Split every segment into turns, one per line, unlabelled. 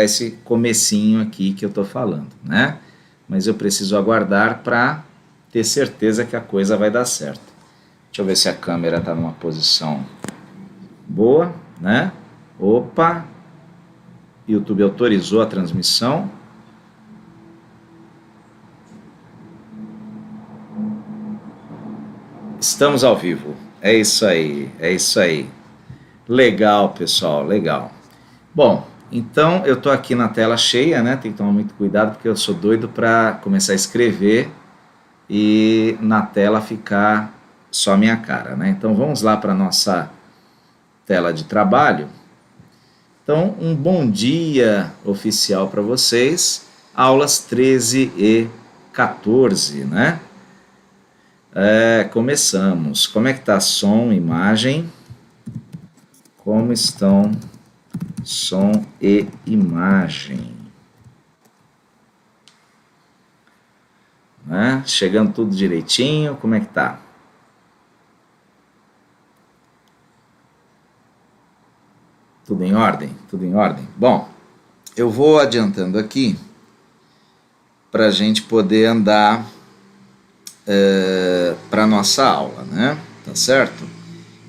esse comecinho aqui que eu estou falando, né? Mas eu preciso aguardar para ter certeza que a coisa vai dar certo. Deixa eu ver se a câmera está numa posição boa, né? Opa! YouTube autorizou a transmissão. Estamos ao vivo. É isso aí, é isso aí. Legal, pessoal, legal. Bom, então eu tô aqui na tela cheia, né? Tem que tomar muito cuidado porque eu sou doido para começar a escrever e na tela ficar só a minha cara, né? Então vamos lá para nossa tela de trabalho. Então, um bom dia oficial para vocês, aulas 13 e 14, né? Começamos. Como é que tá som, imagem? Como estão som e imagem? Né? Chegando tudo direitinho, como é que tá? Tudo em ordem? Tudo em ordem? Bom, eu vou adiantando aqui para a gente poder andar para a nossa aula, né? Tá certo?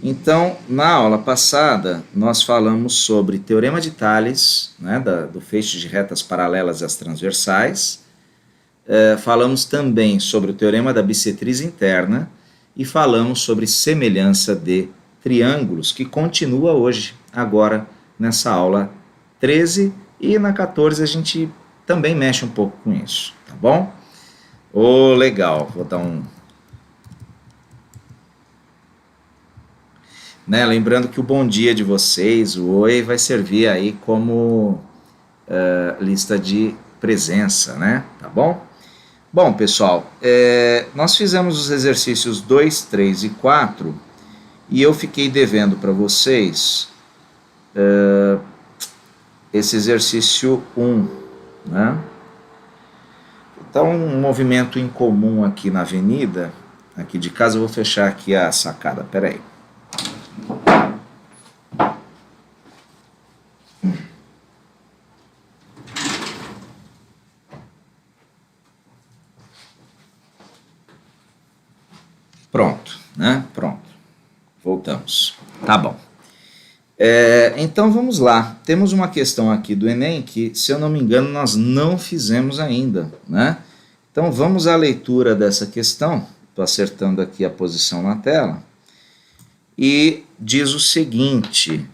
Então, na aula passada, nós falamos sobre teorema de Tales, né, do feixe de retas paralelas e as transversais. Falamos também sobre o teorema da bissetriz interna e falamos sobre semelhança de triângulos, que continua hoje, agora, nessa aula 13, e na 14 a gente também mexe um pouco com isso, tá bom? Legal, vou dar um... Né, lembrando que o bom dia de vocês, o oi, vai servir aí como lista de presença, né? Tá bom? Bom, pessoal, nós fizemos os exercícios 2, 3 e 4 e eu fiquei devendo para vocês esse exercício 1, né? Então, um movimento incomum aqui na avenida, aqui de casa, eu vou fechar aqui a sacada, peraí. Pronto, né? Pronto. Voltamos. Tá bom. Então vamos lá. Temos uma questão aqui do Enem que, se eu não me engano, nós não fizemos ainda, né? Então vamos à leitura dessa questão. Estou acertando aqui a posição na tela. E diz o seguinte,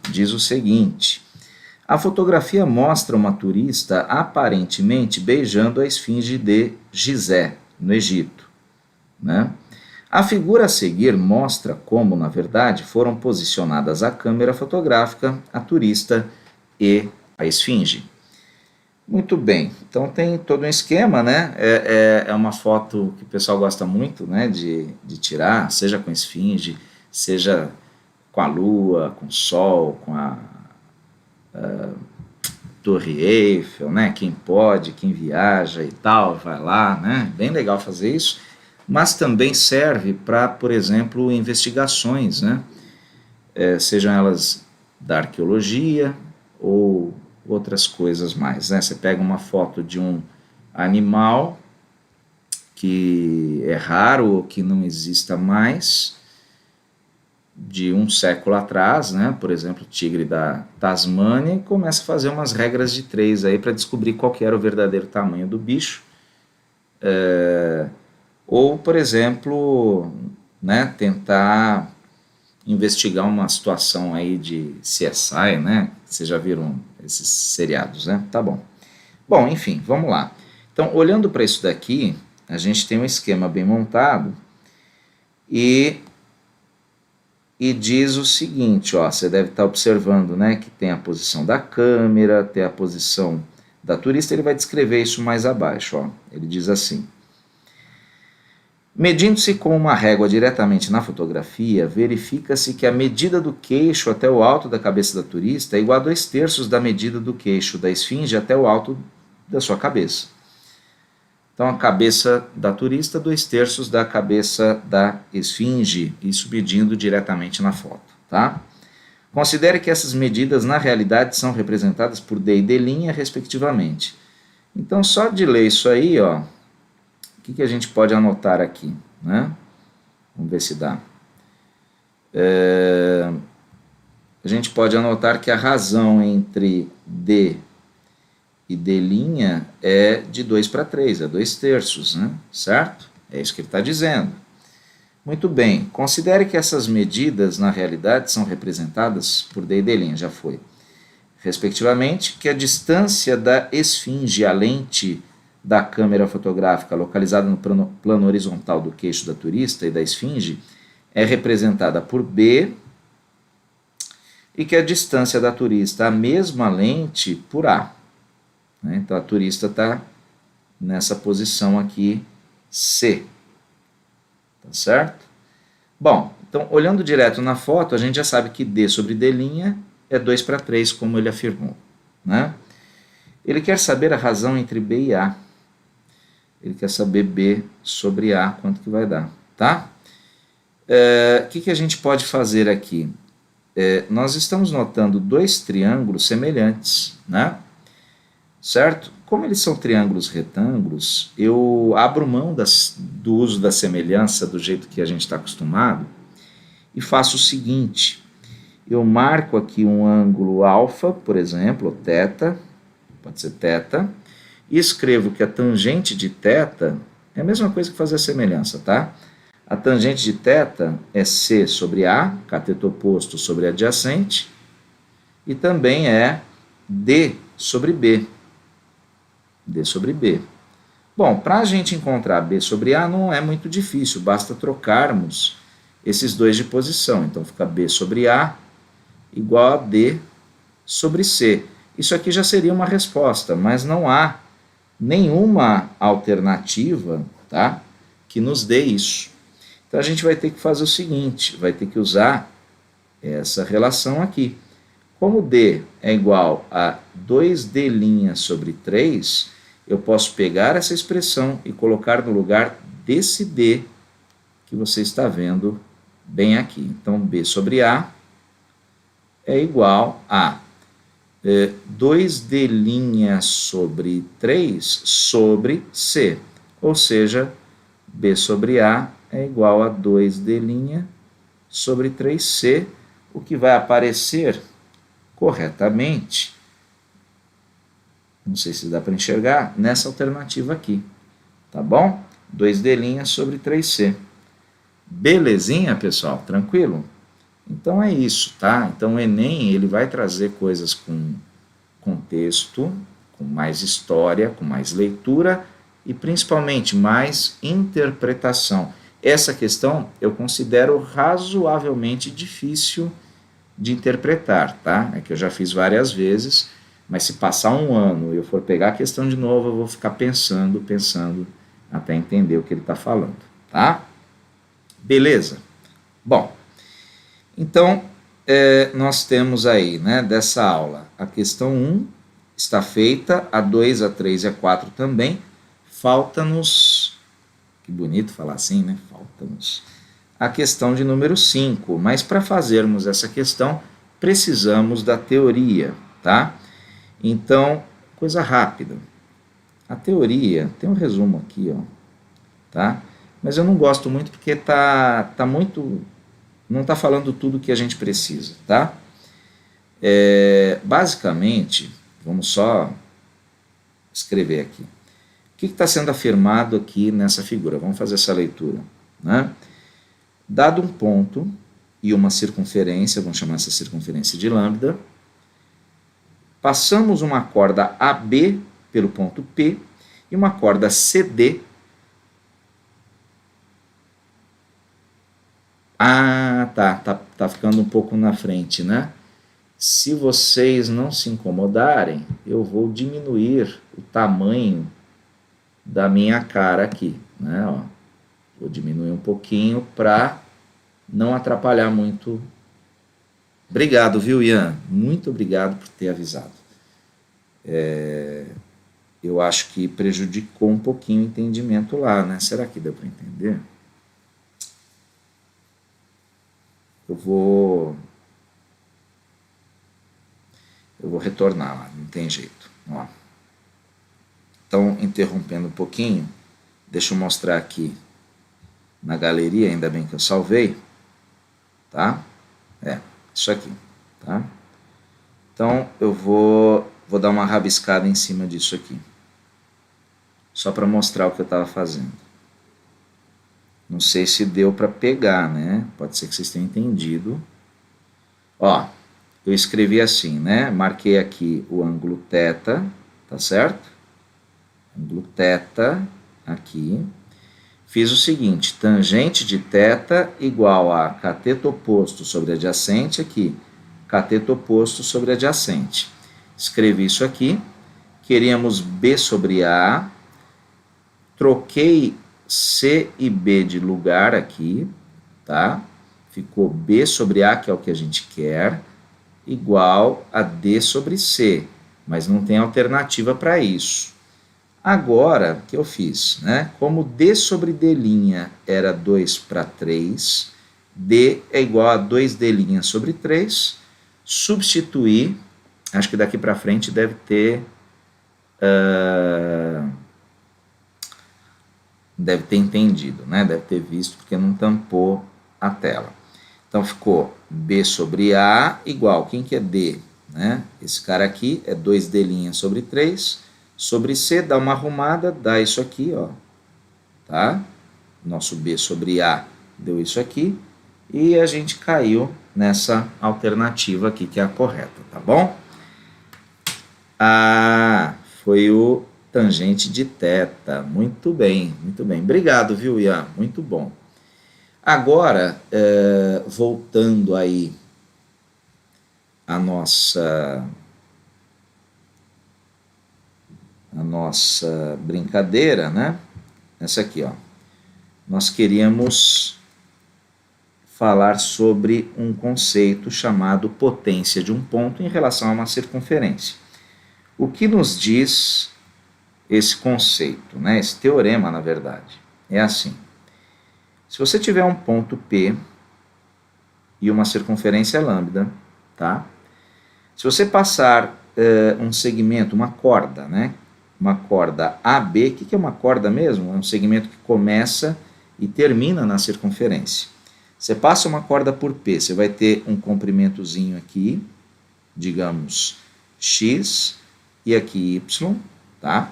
a fotografia mostra uma turista aparentemente beijando a esfinge de Gizé, no Egito, né? A figura a seguir mostra como, na verdade, foram posicionadas a câmera fotográfica, a turista e a esfinge. Muito bem, então tem todo um esquema, né? É uma foto que o pessoal gosta muito, né, de tirar, seja com esfinge, seja com a lua, com o sol, com a Torre Eiffel, né? Quem pode, quem viaja e tal, vai lá, né? Bem legal fazer isso. Mas também serve para, por exemplo, investigações, né? Sejam elas da arqueologia ou outras coisas mais, né? Você pega uma foto de um animal que é raro ou que não exista mais, de um século atrás, né? Por exemplo, o tigre da Tasmânia, e começa a fazer umas regras de 3 aí para descobrir qual que era o verdadeiro tamanho do bicho. Ou, por exemplo, né, tentar investigar uma situação aí de CSI, né? Vocês já viram esses seriados, né? Tá bom. Bom, enfim, vamos lá. Então, olhando para isso daqui, a gente tem um esquema bem montado e diz o seguinte, ó, você deve estar observando, né, que tem a posição da câmera, tem a posição da turista, ele vai descrever isso mais abaixo, ó. Ele diz assim: medindo-se com uma régua diretamente na fotografia, verifica-se que a medida do queixo até o alto da cabeça da turista é igual a 2/3 da medida do queixo da esfinge até o alto da sua cabeça. Então, a cabeça da turista, 2/3 da cabeça da esfinge, isso medindo diretamente na foto, tá? Considere que essas medidas, na realidade, são representadas por D e D', respectivamente. Então, só de ler isso aí, ó, o que a gente pode anotar aqui, né? Vamos ver se dá. A gente pode anotar que a razão entre D e D' é de 2/3, é 2/3, né? Certo? É isso que ele está dizendo. Muito bem, considere que essas medidas, na realidade, são representadas por D e D', já foi. Respectivamente, que a distância da esfinge à lente da câmera fotográfica localizada no plano horizontal do queixo da turista e da esfinge é representada por B, e que a distância da turista à mesma lente por A. Então a turista está nessa posição aqui, C. Tá certo? Bom, então olhando direto na foto, a gente já sabe que D sobre D' é 2/3, como ele afirmou, né? Ele quer saber a razão entre B e A. Ele quer saber B sobre A, quanto que vai dar, tá? O que a gente pode fazer aqui? Nós estamos notando dois triângulos semelhantes, né? Certo? Como eles são triângulos retângulos, eu abro mão do uso da semelhança do jeito que a gente está acostumado e faço o seguinte: eu marco aqui um ângulo alfa, por exemplo, ou θ, pode ser θ, e escrevo que a tangente de θ é a mesma coisa que fazer a semelhança, tá? A tangente de θ é C sobre A, cateto oposto sobre adjacente, e também é D sobre B. D sobre B. Bom, para a gente encontrar B sobre A não é muito difícil, basta trocarmos esses dois de posição. Então fica B sobre A igual a D sobre C. Isso aqui já seria uma resposta, mas não há nenhuma alternativa, tá, que nos dê isso. Então a gente vai ter que fazer o seguinte, vai ter que usar essa relação aqui. Como D é igual a 2D' sobre 3, eu posso pegar essa expressão e colocar no lugar desse D que você está vendo bem aqui. Então, B sobre A é igual a 2D' sobre 3 sobre C, ou seja, B sobre A é igual a 2D' sobre 3C, o que vai aparecer corretamente, não sei se dá para enxergar, nessa alternativa aqui, tá bom? 2D' sobre 3C. Belezinha, pessoal? Tranquilo? Então é isso, tá? Então o Enem, ele vai trazer coisas com contexto, com mais história, com mais leitura e principalmente mais interpretação. Essa questão eu considero razoavelmente difícil de interpretar, tá? É que eu já fiz várias vezes, mas se passar um ano e eu for pegar a questão de novo, eu vou ficar pensando, até entender o que ele está falando, tá? Beleza? Bom, então nós temos aí, né, dessa aula, a questão 1 está feita, a 2, a 3 e a 4 também, falta-nos, que bonito falar assim, né, falta-nos, a questão de número 5, mas para fazermos essa questão, precisamos da teoria, tá? Então, coisa rápida, a teoria, tem um resumo aqui, ó, tá? Mas eu não gosto muito porque tá muito, não está falando tudo que a gente precisa, tá? Basicamente, vamos só escrever aqui. O que está sendo afirmado aqui nessa figura? Vamos fazer essa leitura, né? Dado um ponto e uma circunferência, vamos chamar essa circunferência de lambda, passamos uma corda AB pelo ponto P e uma corda CD. Ah, tá ficando um pouco na frente, né? Se vocês não se incomodarem, eu vou diminuir o tamanho da minha cara aqui, né? Ó, vou diminuir um pouquinho para não atrapalhar muito. Obrigado, viu, Ian? Muito obrigado por ter avisado. Eu acho que prejudicou um pouquinho o entendimento lá, né? Será que deu para entender? Eu vou Eu vou retornar lá, não tem jeito. Ó. Então, interrompendo um pouquinho, deixa eu mostrar aqui na galeria, ainda bem que eu salvei, tá? Isso aqui, tá? Então, eu vou dar uma rabiscada em cima disso aqui, só para mostrar o que eu estava fazendo. Não sei se deu para pegar, né? Pode ser que vocês tenham entendido. Ó, eu escrevi assim, né? Marquei aqui o ângulo θ, tá certo? Ângulo θ aqui. Fiz o seguinte, tangente de θ igual a cateto oposto sobre adjacente aqui, cateto oposto sobre adjacente. Escrevi isso aqui, queríamos B sobre A, troquei C e B de lugar aqui, tá? Ficou B sobre A, que é o que a gente quer, igual a D sobre C, mas não tem alternativa para isso. Agora, o que eu fiz? Né? Como D sobre D' era 2 para 3, D é igual a 2D' sobre 3, substituir, acho que daqui para frente deve ter entendido, né? Deve ter visto, porque não tampou a tela. Então, ficou B sobre A igual, quem que é D? Né? Esse cara aqui é 2D' sobre 3, sobre C, dá uma arrumada, dá isso aqui, ó, tá? Nosso B sobre A deu isso aqui, e a gente caiu nessa alternativa aqui, que é a correta, tá bom? Ah, foi o tangente de θ, muito bem, muito bem. Obrigado, viu, Ian? Muito bom. Agora, voltando aí a nossa brincadeira, né? Essa aqui, ó. Nós queríamos falar sobre um conceito chamado potência de um ponto em relação a uma circunferência. O que nos diz esse conceito, né? Esse teorema, na verdade, é assim. Se você tiver um ponto P e uma circunferência lambda, tá? Se você passar um segmento, uma corda, né? Uma corda AB, o que é uma corda mesmo? É um segmento que começa e termina na circunferência. Você passa uma corda por P, você vai ter um comprimentozinho aqui, digamos X, e aqui Y, tá?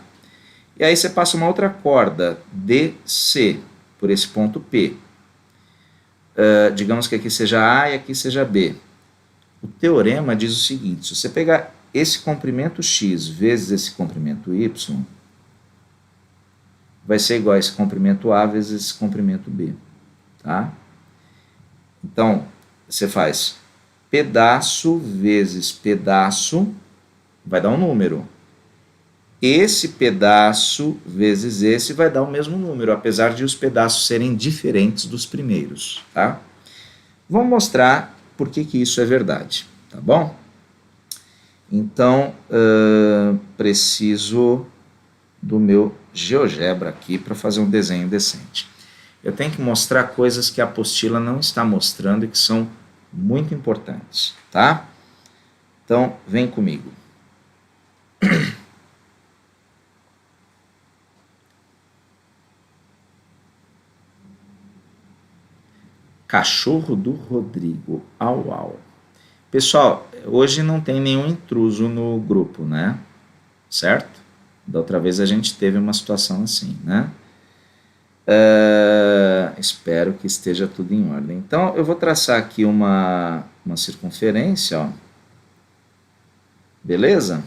E aí você passa uma outra corda DC por esse ponto P. Digamos que aqui seja A e aqui seja B. O teorema diz o seguinte, se você pegar esse comprimento X vezes esse comprimento Y, vai ser igual a esse comprimento A vezes esse comprimento B, tá? Então, você faz pedaço vezes pedaço, vai dar um número. Esse pedaço vezes esse vai dar o mesmo número, apesar de os pedaços serem diferentes dos primeiros, tá? Vamos mostrar por que isso é verdade, tá bom? Então, preciso do meu GeoGebra aqui para fazer um desenho decente. Eu tenho que mostrar coisas que a apostila não está mostrando e que são muito importantes, tá? Então, vem comigo. Cachorro do Rodrigo, au au. Pessoal, hoje não tem nenhum intruso no grupo, né? Certo? Da outra vez a gente teve uma situação assim, né? Espero que esteja tudo em ordem. Então, eu vou traçar aqui uma circunferência, ó. Beleza?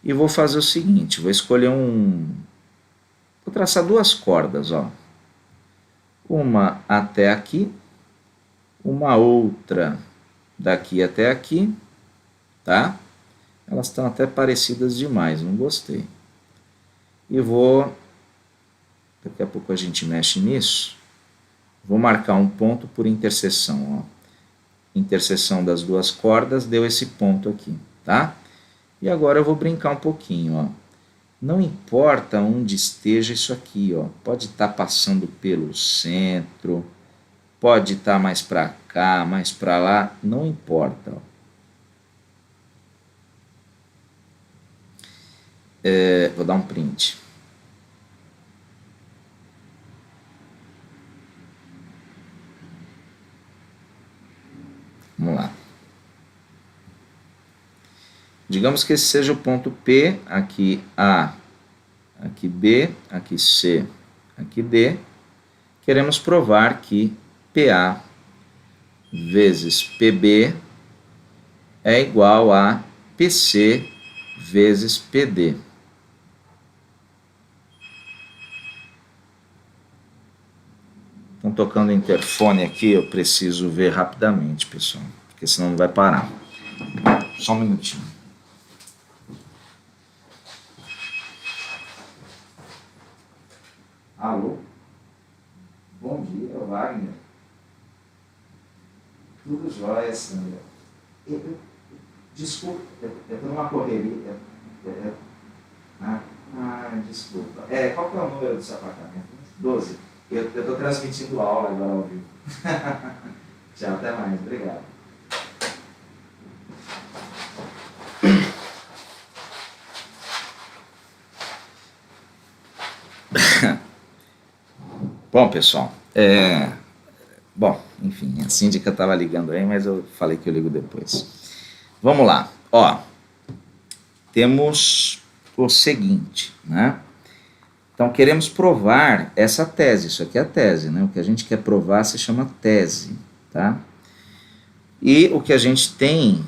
E vou fazer o seguinte, vou escolher vou traçar duas cordas, ó. Uma até aqui, uma outra daqui até aqui, tá? Elas estão até parecidas demais, não gostei. E daqui a pouco a gente mexe nisso, vou marcar um ponto por interseção, ó. Interseção das duas cordas deu esse ponto aqui, tá? E agora eu vou brincar um pouquinho, ó. Não importa onde esteja isso aqui, ó. Pode estar passando pelo centro, pode estar mais para cá, mais para lá, não importa, ó. Vou dar um print. Vamos lá. Digamos que esse seja o ponto P, aqui A, aqui B, aqui C, aqui D. Queremos provar que PA vezes PB é igual a PC vezes PD. Estão tocando o interfone aqui, eu preciso ver rapidamente, pessoal, porque senão não vai parar. Só um minutinho. Alô? Bom dia, Wagner. Tudo jóia, Sandra. Desculpa, eu estou numa correria. Desculpa. Qual que é o número do seu apartamento? 12. Eu estou transmitindo aula agora ao vivo. Tchau, até mais. Obrigado. Bom, pessoal, bom, enfim, a síndica estava ligando aí, mas eu falei que eu ligo depois. Vamos lá, ó, temos o seguinte, né? Então, queremos provar essa tese, isso aqui é a tese, né? O que a gente quer provar se chama tese, tá? E o que a gente tem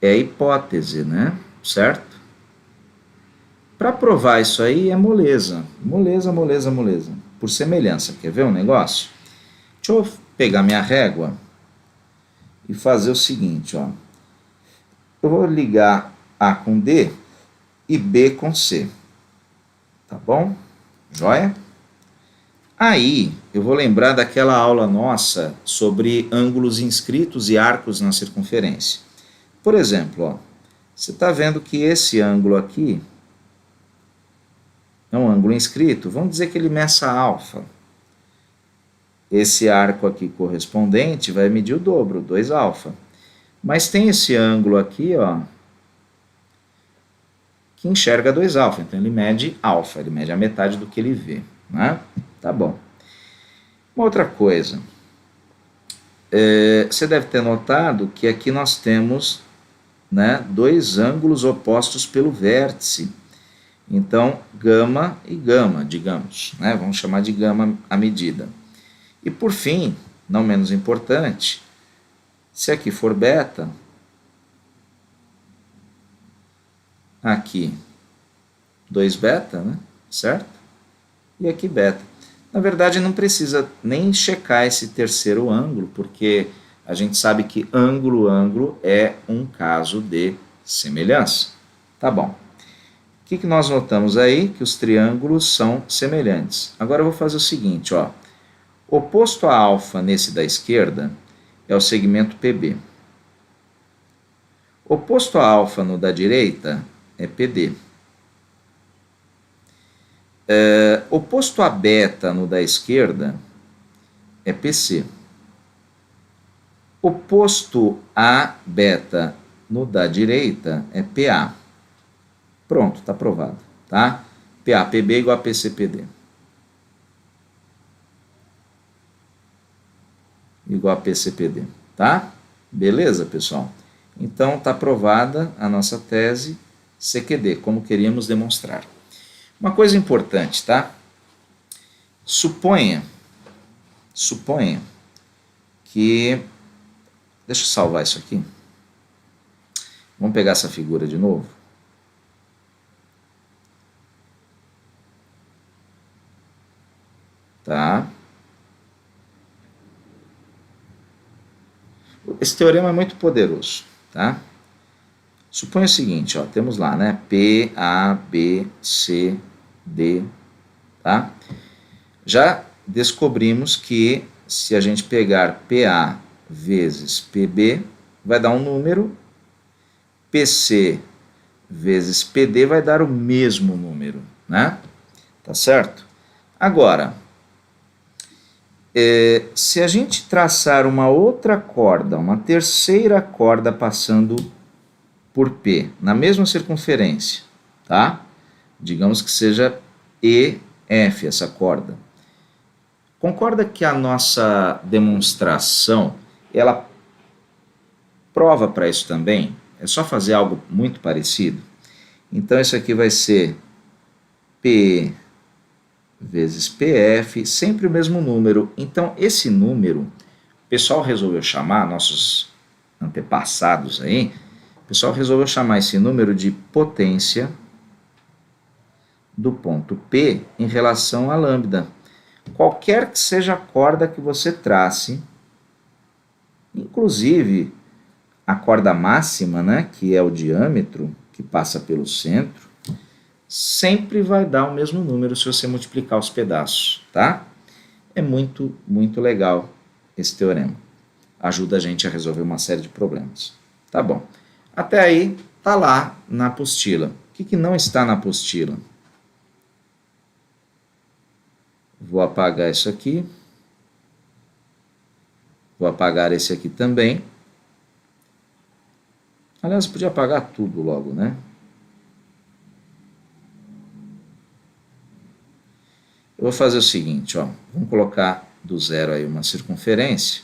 é a hipótese, né? Certo? Para provar isso aí é moleza, moleza, moleza, moleza. Por semelhança, quer ver um negócio? Deixa eu pegar minha régua e fazer o seguinte, ó. Eu vou ligar A com D e B com C, tá bom? Joia? Aí, eu vou lembrar daquela aula nossa sobre ângulos inscritos e arcos na circunferência. Por exemplo, ó, você está vendo que esse ângulo aqui é um ângulo inscrito, vamos dizer que ele meça alfa. Esse arco aqui correspondente vai medir o dobro, 2 alfa. Mas tem esse ângulo aqui, ó, que enxerga 2 alfa, então ele mede alfa, ele mede a metade do que ele vê, né? Tá bom. Uma outra coisa, você deve ter notado que aqui nós temos, né, 2 ângulos opostos pelo vértice. Então, gama e gama, digamos, né? Vamos chamar de gama a medida. E por fim, não menos importante, se aqui for beta, aqui 2 beta, né? Certo? E aqui beta. Na verdade, não precisa nem checar esse terceiro ângulo, porque a gente sabe que ângulo é um caso de semelhança. Tá bom. O que nós notamos aí? Que os triângulos são semelhantes. Agora eu vou fazer o seguinte, ó. Oposto a alfa nesse da esquerda é o segmento PB. Oposto a alfa no da direita é PD. Oposto a beta no da esquerda é PC. Oposto a beta no da direita é PA. Pronto, está provado, tá? PA, PB igual a PC, PD. Igual a PC, PD, tá? Beleza, pessoal? Então, está provada a nossa tese CQD, como queríamos demonstrar. Uma coisa importante, tá? Suponha que... Deixa eu salvar isso aqui. Vamos pegar essa figura de novo. Tá? Esse teorema é muito poderoso, tá? Suponha o seguinte, ó, temos lá, né? P, A, B, C, D, tá? Já descobrimos que se a gente pegar PA vezes PB, vai dar um número, PC vezes PD vai dar o mesmo número, né? Tá certo? Agora, se a gente traçar uma outra corda, uma terceira corda passando por P, na mesma circunferência, tá? Digamos que seja EF essa corda. Concorda que a nossa demonstração, ela prova para isso também? É só fazer algo muito parecido. Então, isso aqui vai ser P vezes PF, sempre o mesmo número. Então, esse número, o pessoal resolveu chamar, nossos antepassados aí, o pessoal resolveu chamar esse número de potência do ponto P em relação a lambda. Qualquer que seja a corda que você trace, inclusive a corda máxima, né, que é o diâmetro, que passa pelo centro, sempre vai dar o mesmo número se você multiplicar os pedaços, tá? É muito, muito legal esse teorema. Ajuda a gente a resolver uma série de problemas. Tá bom. Até aí, tá lá na apostila. O que não está na apostila? Vou apagar isso aqui. Vou apagar esse aqui também. Aliás, podia apagar tudo logo, né? Eu vou fazer o seguinte, ó. Vamos colocar do zero aí uma circunferência.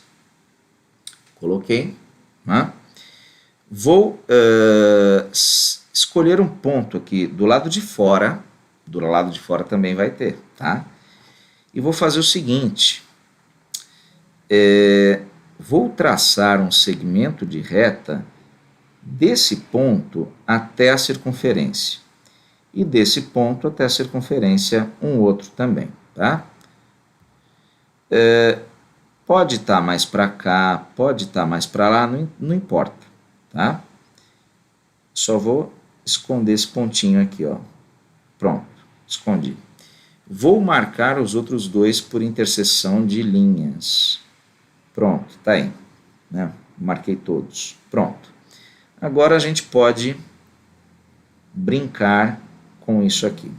Coloquei. Né? Vou escolher um ponto aqui do lado de fora. Do lado de fora também vai ter, tá? E vou fazer o seguinte. Vou traçar um segmento de reta desse ponto até a circunferência. E desse ponto até a circunferência um outro também, tá? Pode estar mais para cá, pode estar mais para lá, não importa, tá? Só vou esconder esse pontinho aqui, ó. Pronto, escondi. Vou marcar os outros dois por interseção de linhas. Pronto, tá aí, né? Marquei todos. Pronto. Agora a gente pode brincar com isso aqui.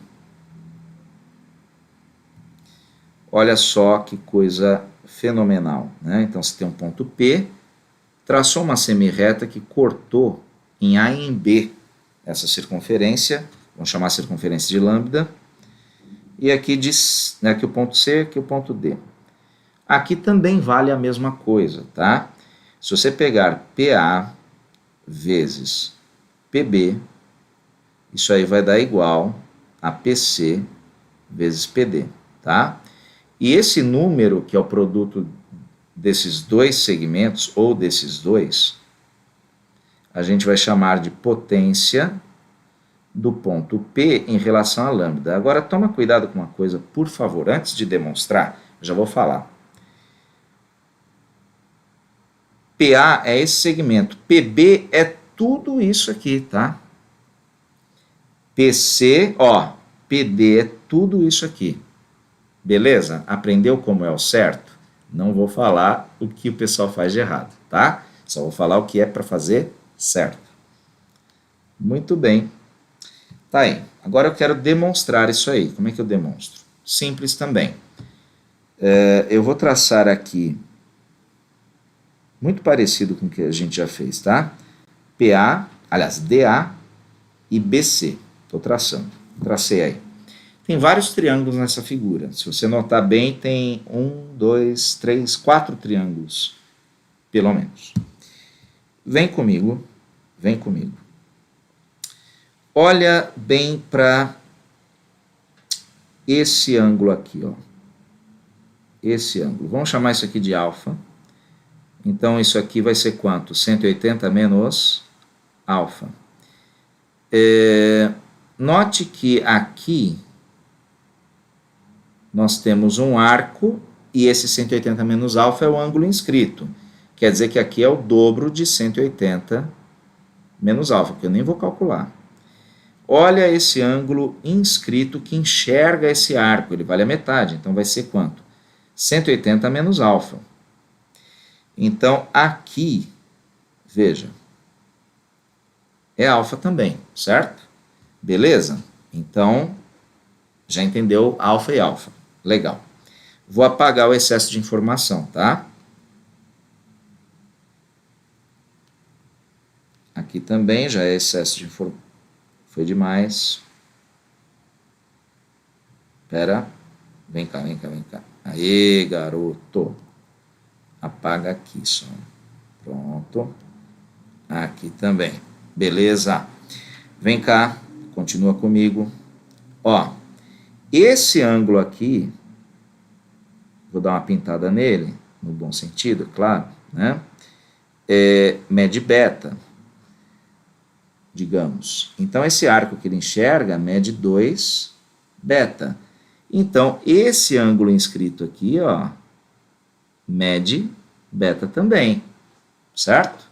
Olha só que coisa fenomenal, né? Então você tem um ponto P, traçou uma semirreta que cortou em A e em B essa circunferência, vamos chamar a circunferência de lambda, e aqui diz, né, aqui o ponto C, aqui o ponto D. Aqui também vale a mesma coisa, tá? Se você pegar PA vezes PB, isso aí vai dar igual a PC vezes PD, tá? E esse número, que é o produto desses dois segmentos, ou desses dois, a gente vai chamar de potência do ponto P em relação a lambda. Agora, toma cuidado com uma coisa, por favor, antes de demonstrar, já vou falar. PA é esse segmento, PB é tudo isso aqui, tá? PC, ó, PD é tudo isso aqui. Beleza? Aprendeu como é o certo? Não vou falar o que o pessoal faz de errado, tá? Só vou falar o que é para fazer certo. Muito bem. Tá aí. Agora eu quero demonstrar isso aí. Como é que eu demonstro? Simples também. Eu vou traçar aqui, muito parecido com o que a gente já fez, tá? PA, aliás, DA e BC. Estou traçando. Tracei aí. Tem vários triângulos nessa figura. Se você notar bem, tem 1, 2, 3, 4 triângulos, pelo menos. Vem comigo, vem comigo. Olha bem para esse ângulo aqui, ó. Esse ângulo. Vamos chamar isso aqui de alfa. Então, isso aqui vai ser quanto? 180 menos alfa. Note que aqui nós temos um arco e esse 180 menos alfa é o ângulo inscrito. Quer dizer que aqui é o dobro de 180 menos alfa, que eu nem vou calcular. Olha esse ângulo inscrito que enxerga esse arco, ele vale a metade, então vai ser quanto? 180 menos alfa. Então, aqui, veja, é alfa também, certo? Beleza? Então, já entendeu alfa e alfa. Legal. Vou apagar o excesso de informação, tá? Aqui também já é excesso de informação. Foi demais. Pera, vem cá, vem cá, vem cá. Aê, garoto. Apaga aqui só. Pronto. Aqui também. Beleza. Vem cá, continua comigo. Ó, esse ângulo aqui, vou dar uma pintada nele, no bom sentido, claro, né? Mede beta, digamos. Então, esse arco que ele enxerga mede 2 beta. Então, esse ângulo inscrito aqui, ó, mede beta também, certo?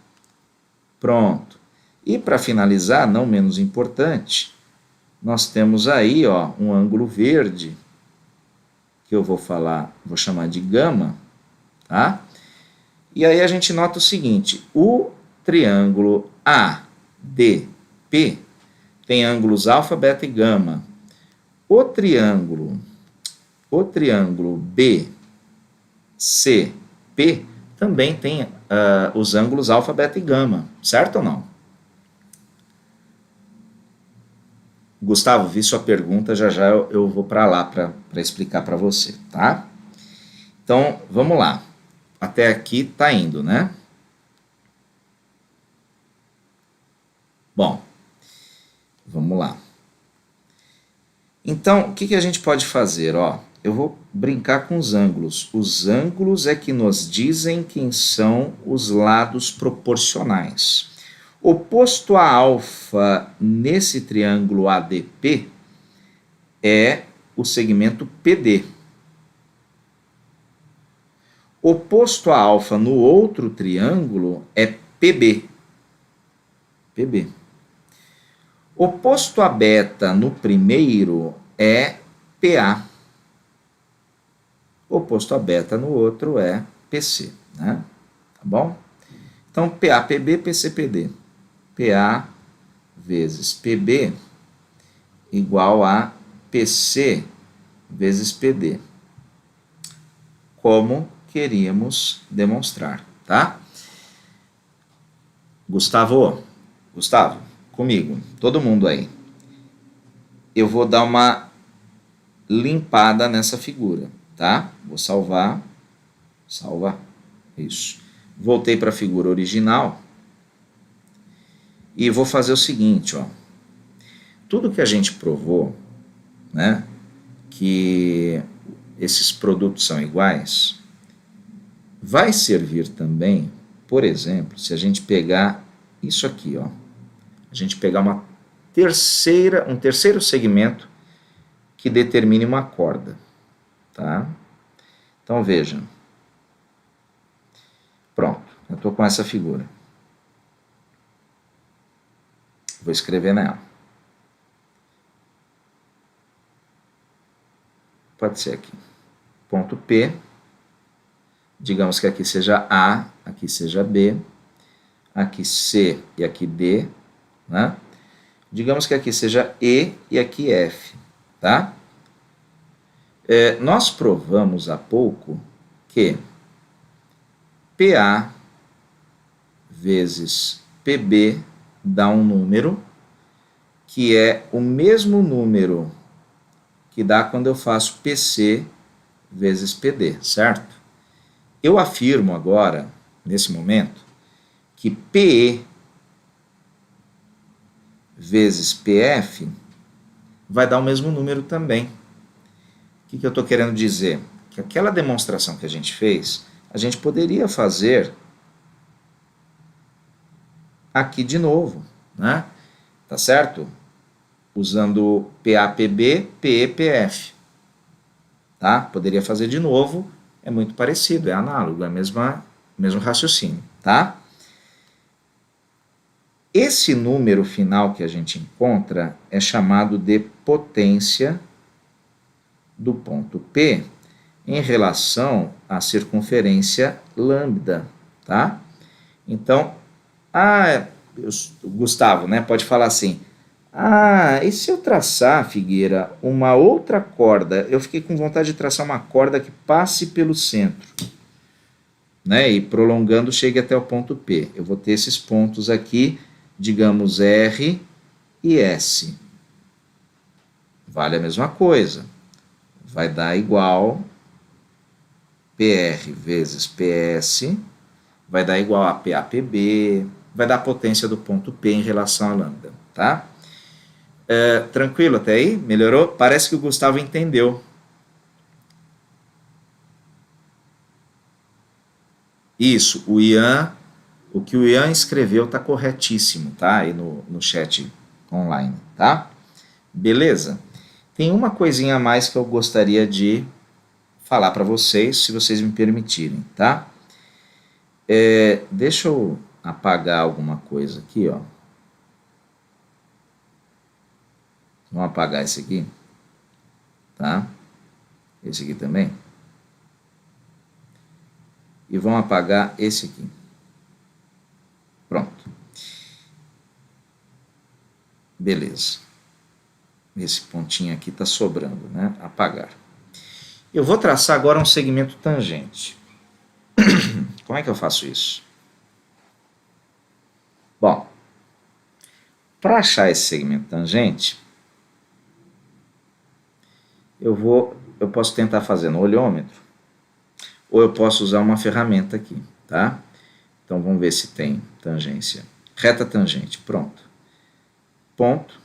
Pronto. E para finalizar, não menos importante, nós temos aí, ó, um ângulo verde, que eu vou chamar de gama, tá? E aí a gente nota o seguinte, o triângulo ADP tem ângulos alfa, beta e gama. O triângulo BCP também tem os ângulos alfa, beta e gama, certo ou não? Gustavo, vi sua pergunta, já já eu vou para lá para explicar para você, tá? Então, vamos lá. Até aqui tá indo, né? Bom, vamos lá. Então, o que a gente pode fazer? Ó, eu vou brincar com os ângulos. Os ângulos é que nos dizem quem são os lados proporcionais. Oposto a alfa nesse triângulo ADP é o segmento PD. Oposto a alfa no outro triângulo é PB. PB. Oposto a beta no primeiro é PA. Oposto a beta no outro é PC, né? Tá bom? Então, PA, PB, PC, PD. PA vezes PB igual a PC vezes PD. Como queríamos demonstrar, tá? Gustavo, comigo, todo mundo aí. Eu vou dar uma limpada nessa figura, tá? Vou salvar, isso. Voltei para a figura original e vou fazer o seguinte, ó. Tudo que a gente provou, né, que esses produtos são iguais, vai servir também, por exemplo, se a gente pegar isso aqui, ó, a gente pegar um terceiro segmento que determine uma corda, tá? Então vejam, pronto, eu estou com essa figura, vou escrever nela, pode ser aqui, ponto P, digamos que aqui seja A, aqui seja B, aqui C e aqui D, né? Digamos que aqui seja E e aqui F, tá? Nós provamos há pouco que PA vezes PB dá um número que é o mesmo número que dá quando eu faço PC vezes PD, certo? Eu afirmo agora, nesse momento, que PE vezes PF vai dar o mesmo número também. O que eu estou querendo dizer? Que aquela demonstração que a gente fez, a gente poderia fazer aqui de novo, né? Tá certo? Usando PA-PB, PE-PF. Tá? Poderia fazer de novo, é muito parecido, é análogo, é o mesmo raciocínio, tá? Esse número final que a gente encontra é chamado de potência do ponto P em relação à circunferência lambda, tá? Então, Gustavo, né, pode falar assim, e se eu traçar, Figueira, uma outra corda, eu fiquei com vontade de traçar uma corda que passe pelo centro, né, e prolongando chegue até o ponto P. Eu vou ter esses pontos aqui, digamos R e S. Vale a mesma coisa. vai dar igual PR vezes PS, vai dar igual a PAPB, vai dar a potência do ponto P em relação a lambda, tá? Tranquilo até aí? Melhorou? Parece que o Gustavo entendeu. Isso, o que o Ian escreveu tá corretíssimo, tá? Aí no chat online, tá? Beleza? Tem uma coisinha a mais que eu gostaria de falar para vocês, se vocês me permitirem, tá? Deixa eu apagar alguma coisa aqui, ó. Vamos apagar esse aqui, tá? Esse aqui também. E vamos apagar esse aqui. Pronto. Beleza. Esse pontinho aqui está sobrando, né? Apagar. Eu vou traçar agora um segmento tangente. Como é que eu faço isso? Bom, para achar esse segmento tangente, eu posso tentar fazer no olhômetro, ou eu posso usar uma ferramenta aqui, tá? Então vamos ver se tem tangência. Reta tangente, pronto. Ponto,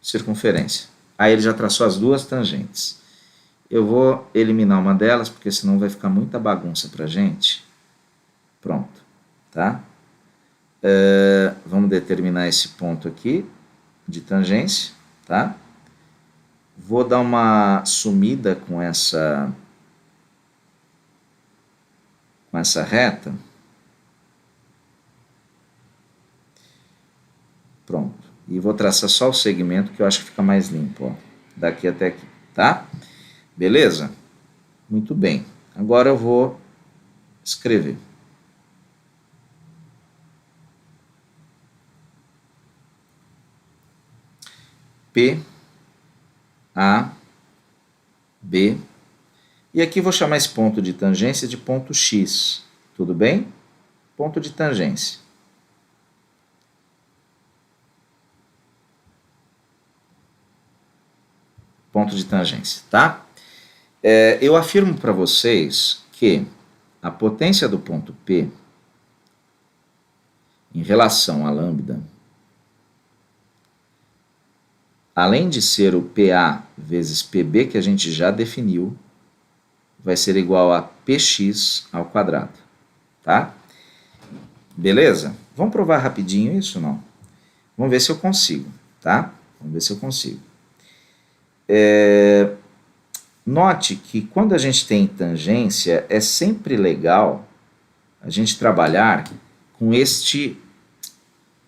circunferência. Aí ele já traçou as duas tangentes. Eu vou eliminar uma delas, porque senão vai ficar muita bagunça pra gente. Pronto, tá? Vamos determinar esse ponto aqui de tangência, tá? Vou dar uma sumida com essa reta. Pronto. E vou traçar só o segmento que eu acho que fica mais limpo, ó. Daqui até aqui, tá? Beleza? Muito bem. Agora eu vou escrever. P, A, B. E aqui vou chamar esse ponto de tangência de ponto X. Tudo bem? Ponto de tangência. Ponto de tangência, tá? Eu afirmo para vocês que a potência do ponto P em relação à lambda, além de ser o PA vezes PB, que a gente já definiu, vai ser igual a PX ao quadrado, tá? Beleza? Vamos provar rapidinho isso, não? Vamos ver se eu consigo, tá? Vamos ver se eu consigo. Note que quando a gente tem tangência, é sempre legal a gente trabalhar com este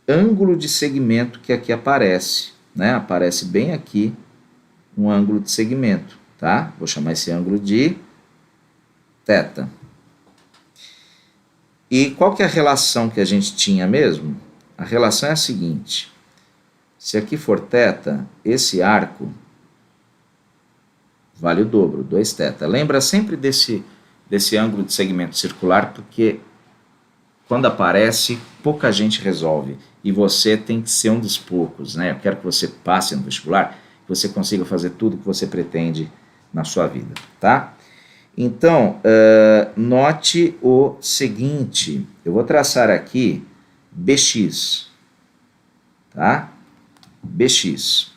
ângulo de segmento que aqui aparece, né? Aparece bem aqui um ângulo de segmento, tá? Vou chamar esse ângulo de θ. E qual que é a relação que a gente tinha mesmo? A relação é a seguinte: se aqui for θ, esse arco vale o dobro, 2θ. Lembra sempre desse ângulo de segmento circular, porque quando aparece, pouca gente resolve. E você tem que ser um dos poucos, né? Eu quero que você passe no vestibular, que você consiga fazer tudo que você pretende na sua vida, tá? Então, note o seguinte, eu vou traçar aqui BX, tá? BX.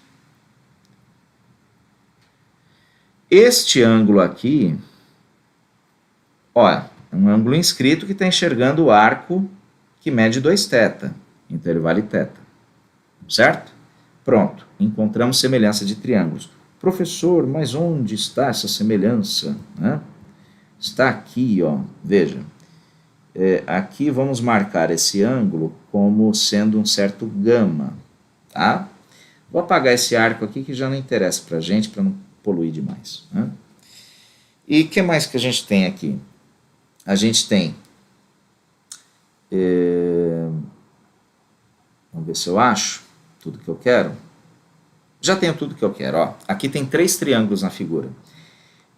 Este ângulo aqui, ó, é um ângulo inscrito que está enxergando o arco que mede 2θ, então ele vale θ, certo? Pronto, encontramos semelhança de triângulos. Professor, mas onde está essa semelhança, né? Está aqui, ó, veja. Aqui vamos marcar esse ângulo como sendo um certo gama, tá? Vou apagar esse arco aqui que já não interessa para a gente, para não poluir demais, né? E o que mais que a gente tem aqui? A gente tem... vamos ver se eu acho tudo que eu quero. Já tenho tudo que eu quero, ó. Aqui tem 3 triângulos na figura.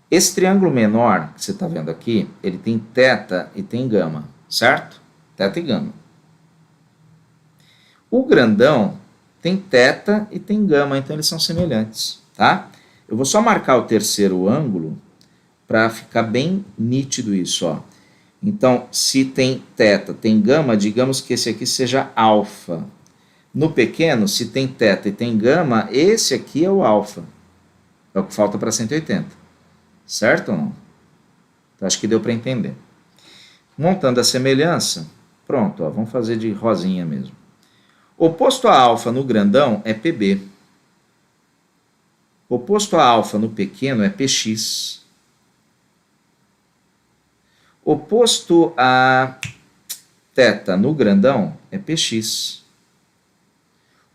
Esse triângulo menor, que você está vendo aqui, ele tem θ e tem gama, certo? Θ e gama. O grandão tem θ e tem gama, então eles são semelhantes, tá? Eu vou só marcar o terceiro ângulo para ficar bem nítido isso, ó. Então, se tem θ, tem gama, digamos que esse aqui seja alfa. No pequeno, se tem θ e tem gama, esse aqui é o alfa. É o que falta para 180. Certo ou não? Então, acho que deu para entender. Montando a semelhança, pronto, ó, vamos fazer de rosinha mesmo. Oposto a alfa no grandão é PB. Oposto a alfa no pequeno é PX. Oposto a θ no grandão é PX.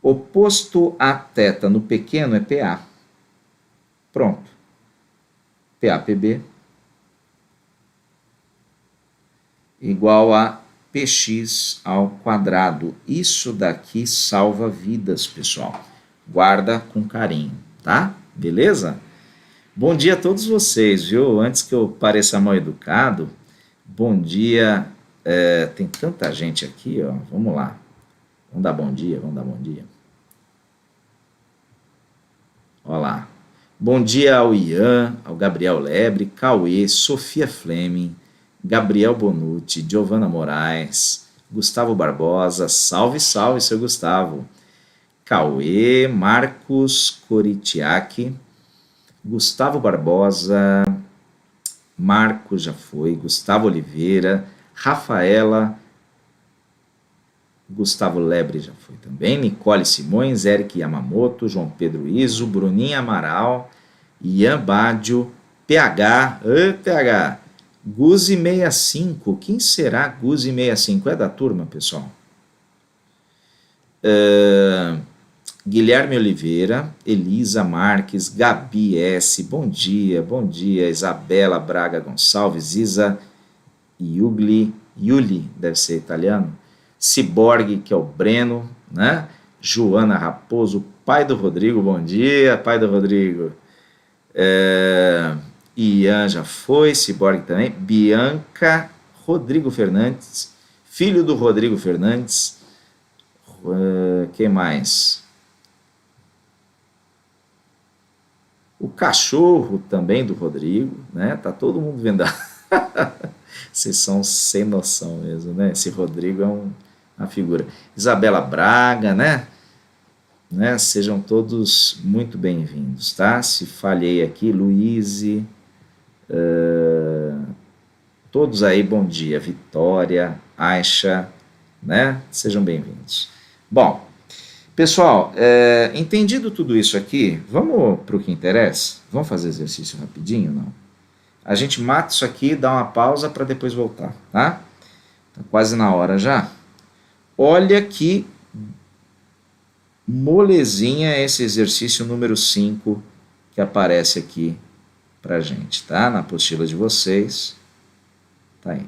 Oposto a θ no pequeno é PA. Pronto. PAPB igual a PX ao quadrado. Isso daqui salva vidas, pessoal. Guarda com carinho, tá? Beleza? Bom dia a todos vocês, viu? Antes que eu pareça mal educado, bom dia. Tem tanta gente aqui, ó. Vamos lá. Vamos dar bom dia, vamos dar bom dia. Olha lá. Bom dia ao Ian, ao Gabriel Lebre, Cauê, Sofia Fleming, Gabriel Bonucci, Giovana Moraes, Gustavo Barbosa, salve, salve, seu Gustavo. Cauê, Marcos Coritiaki, Gustavo Barbosa, Marcos já foi, Gustavo Oliveira, Rafaela, Gustavo Lebre já foi também, Nicole Simões, Eric Yamamoto, João Pedro Iso, Bruninha Amaral, Ian Bádio, PH, PH, Guzi 65, quem será Guzi 65? É da turma, pessoal? Guilherme Oliveira, Elisa Marques, Gabi S, bom dia, Isabela Braga Gonçalves, Isa Yuli, deve ser italiano, Ciborgue, que é o Breno, né? Joana Raposo, pai do Rodrigo, bom dia, pai do Rodrigo. Ian já foi, Ciborgue também, Bianca, Rodrigo Fernandes, filho do Rodrigo Fernandes, quem mais? O cachorro também do Rodrigo, né? Tá todo mundo vendo. Vocês são sem noção mesmo, né? Esse Rodrigo é uma figura. Isabela Braga, né? Sejam todos muito bem-vindos, tá? Se falhei aqui, Luiz, todos aí, bom dia. Vitória, Aisha, né? Sejam bem-vindos. Bom, pessoal, entendido tudo isso aqui, vamos para o que interessa? Vamos fazer exercício rapidinho, não? A gente mata isso aqui, dá uma pausa para depois voltar, tá? Tá quase na hora já. Olha que molezinha esse exercício número 5 que aparece aqui pra gente, tá? Na apostila de vocês. Tá aí.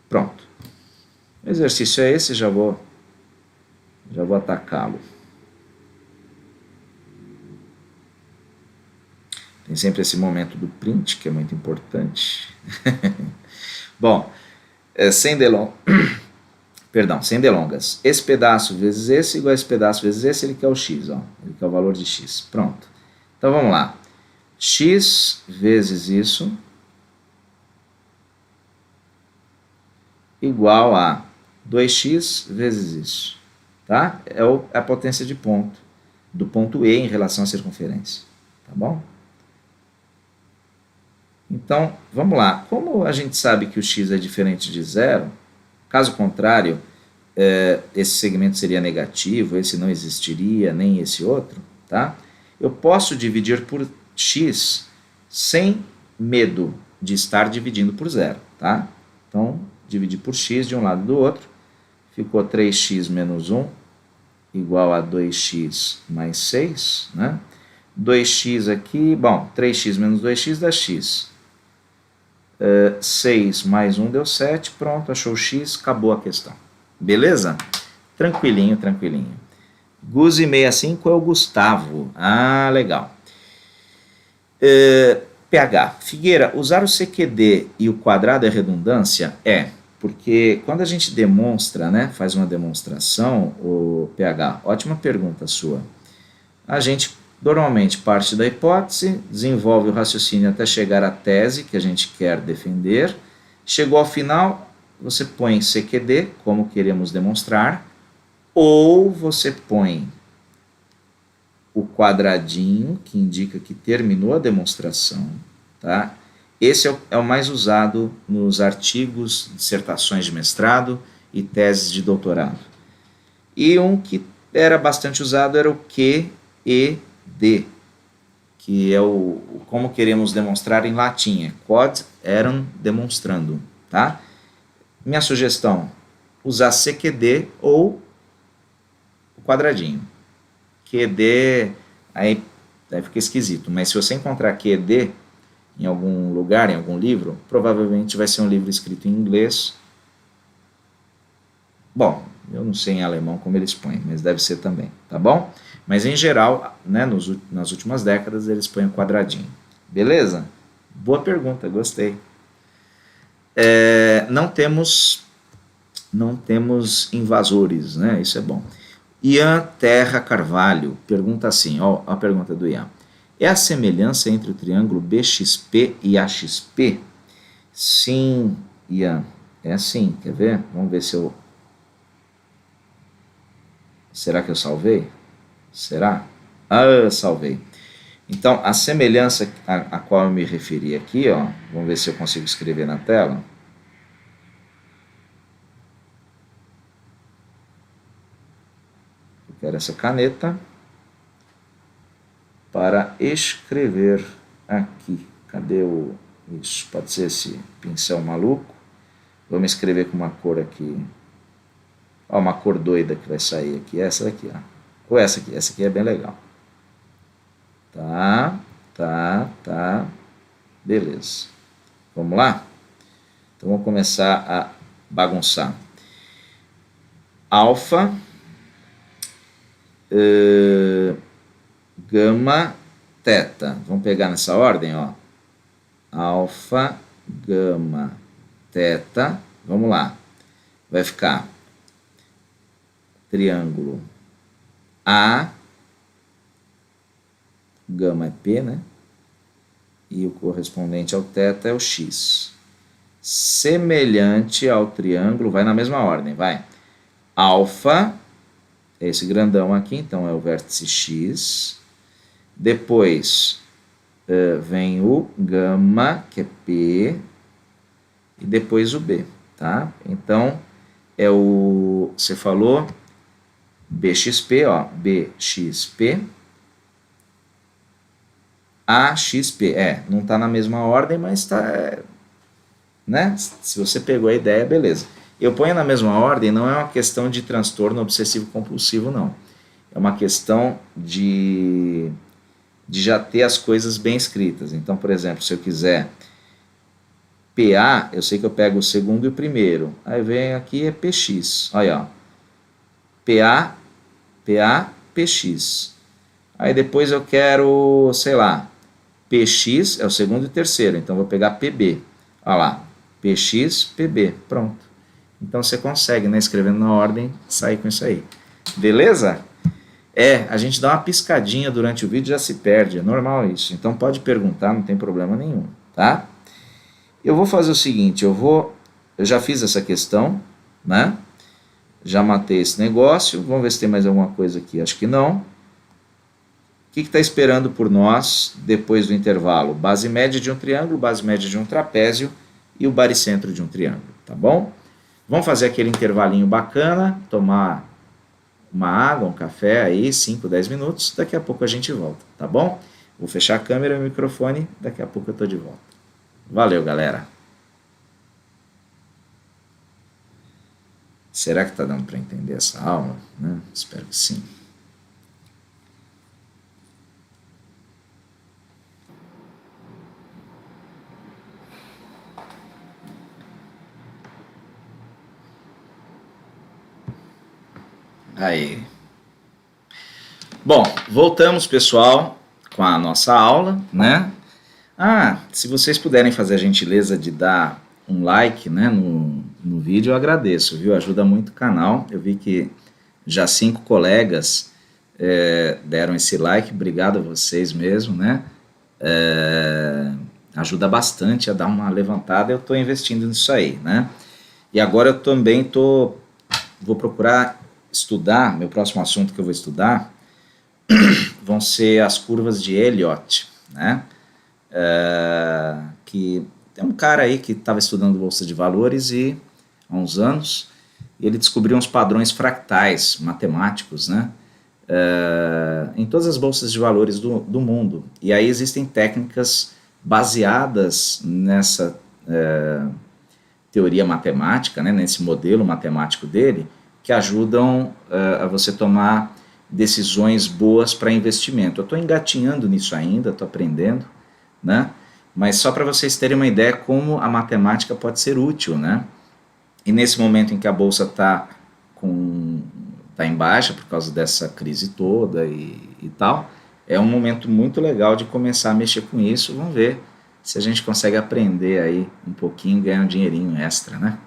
Pronto. O exercício é esse, já vou atacá-lo. Tem sempre esse momento do print, que é muito importante. Bom, sem delongas. Esse pedaço vezes esse igual a esse pedaço vezes esse, ele quer o x, ó. Ele quer o valor de x. Pronto. Então vamos lá. X vezes isso igual a 2x vezes isso. Tá? É a potência de ponto, do ponto E em relação à circunferência. Tá bom? Então, vamos lá. Como a gente sabe que o x é diferente de zero, caso contrário, esse segmento seria negativo, esse não existiria, nem esse outro, tá? Eu posso dividir por x sem medo de estar dividindo por zero, tá? Então, dividir por x de um lado e do outro, ficou 3x menos 1 igual a 2x mais 6, né? 2x aqui, bom, 3x menos 2x dá x. 6 mais 1 deu 7, pronto, achou o x, acabou a questão. Beleza? Tranquilinho, tranquilinho. Guzi 65 é o Gustavo. Ah, legal. PH. Figueira, usar o CQD e o quadrado é redundância? Porque quando a gente demonstra, né, faz uma demonstração, o PH, ótima pergunta sua, a gente Normalmente parte da hipótese, desenvolve o raciocínio até chegar à tese que a gente quer defender. Chegou ao final, você põe CQD, como queremos demonstrar, ou você põe o quadradinho, que indica que terminou a demonstração, tá? Esse é o mais usado nos artigos, dissertações de mestrado e teses de doutorado. E um que era bastante usado era o QED, que é o como queremos demonstrar em latim, é quod eram demonstrando, tá? Minha sugestão, usar CQD ou o quadradinho. QED, aí fica esquisito, mas se você encontrar QED em algum lugar, em algum livro, provavelmente vai ser um livro escrito em inglês. Bom, eu não sei em alemão como eles põem, mas deve ser também, tá bom? Mas em geral, né, nas últimas décadas, eles põem o quadradinho. Beleza? Boa pergunta, gostei. Não temos invasores, né? Isso é bom. Ian Terra Carvalho pergunta assim, ó, a pergunta do Ian. É a semelhança entre o triângulo BXP e AXP? Sim, Ian, é assim, quer ver? Vamos ver se eu... Será que eu salvei? Será? Ah, eu salvei. Então, a semelhança a qual eu me referi aqui, ó, vamos ver se eu consigo escrever na tela. Eu quero essa caneta para escrever aqui. Cadê o... Isso, pode ser esse pincel maluco. Vamos escrever com uma cor aqui. Ó, uma cor doida que vai sair aqui. Essa daqui, ó. Ou essa aqui é bem legal. Tá. Beleza. Vamos lá? Então vamos começar a bagunçar. Alfa, gama, teta. Vamos pegar nessa ordem, ó. Alfa, gama, teta. Vamos lá. Vai ficar triângulo A, gama é P, né? E o correspondente ao teta é o X. Semelhante ao triângulo, vai na mesma ordem, vai. Alfa, é esse grandão aqui, então é o vértice X. Depois vem o gama, que é P, e depois o B, tá? Então, você falou BXP, ó, BXP, AXP, não está na mesma ordem, mas está, né? Se você pegou a ideia, beleza. Eu ponho na mesma ordem, não é uma questão de transtorno obsessivo-compulsivo, não. É uma questão de já ter as coisas bem escritas. Então, por exemplo, se eu quiser PA, eu sei que eu pego o segundo e o primeiro. Aí vem aqui é PX, olha, ó. PA, PX. Aí depois eu quero, sei lá, PX é o segundo e o terceiro, então vou pegar PB. Olha lá, PX, PB, pronto. Então você consegue, né, escrevendo na ordem, sair com isso aí. Beleza? A gente dá uma piscadinha durante o vídeo e já se perde, é normal isso. Então pode perguntar, não tem problema nenhum, tá? Eu vou fazer o seguinte, eu já fiz essa questão, né? Já matei esse negócio, vamos ver se tem mais alguma coisa aqui, acho que não. O que está esperando por nós depois do intervalo? Base média de um triângulo, base média de um trapézio e o baricentro de um triângulo, tá bom? Vamos fazer aquele intervalinho bacana, tomar uma água, um café aí, 5, 10 minutos, daqui a pouco a gente volta, tá bom? Vou fechar a câmera e o microfone, daqui a pouco eu estou de volta. Valeu, galera! Será que está dando para entender essa aula? Né? Espero que sim. Aí. Bom, voltamos, pessoal, com a nossa aula, né? Se vocês puderem fazer a gentileza de dar um like, né, no vídeo, eu agradeço, viu? Ajuda muito o canal. Eu vi que já 5 colegas deram esse like, obrigado a vocês mesmo, né? Ajuda bastante a dar uma levantada, eu estou investindo nisso aí, né? E agora eu também vou procurar estudar, meu próximo assunto que eu vou estudar vão ser as curvas de Elliott, né? Que tem um cara aí que estava estudando Bolsa de Valores há uns anos, e ele descobriu uns padrões fractais matemáticos, né? Em todas as bolsas de valores do mundo. E aí existem técnicas baseadas nessa teoria matemática, né, nesse modelo matemático dele, que ajudam a você tomar decisões boas para investimento. Eu estou engatinhando nisso ainda, estou aprendendo, né? Mas só para vocês terem uma ideia como a matemática pode ser útil, né? E nesse momento em que a bolsa está em baixa por causa dessa crise toda e tal, é um momento muito legal de começar a mexer com isso. Vamos ver se a gente consegue aprender aí um pouquinho, ganhar um dinheirinho extra, né?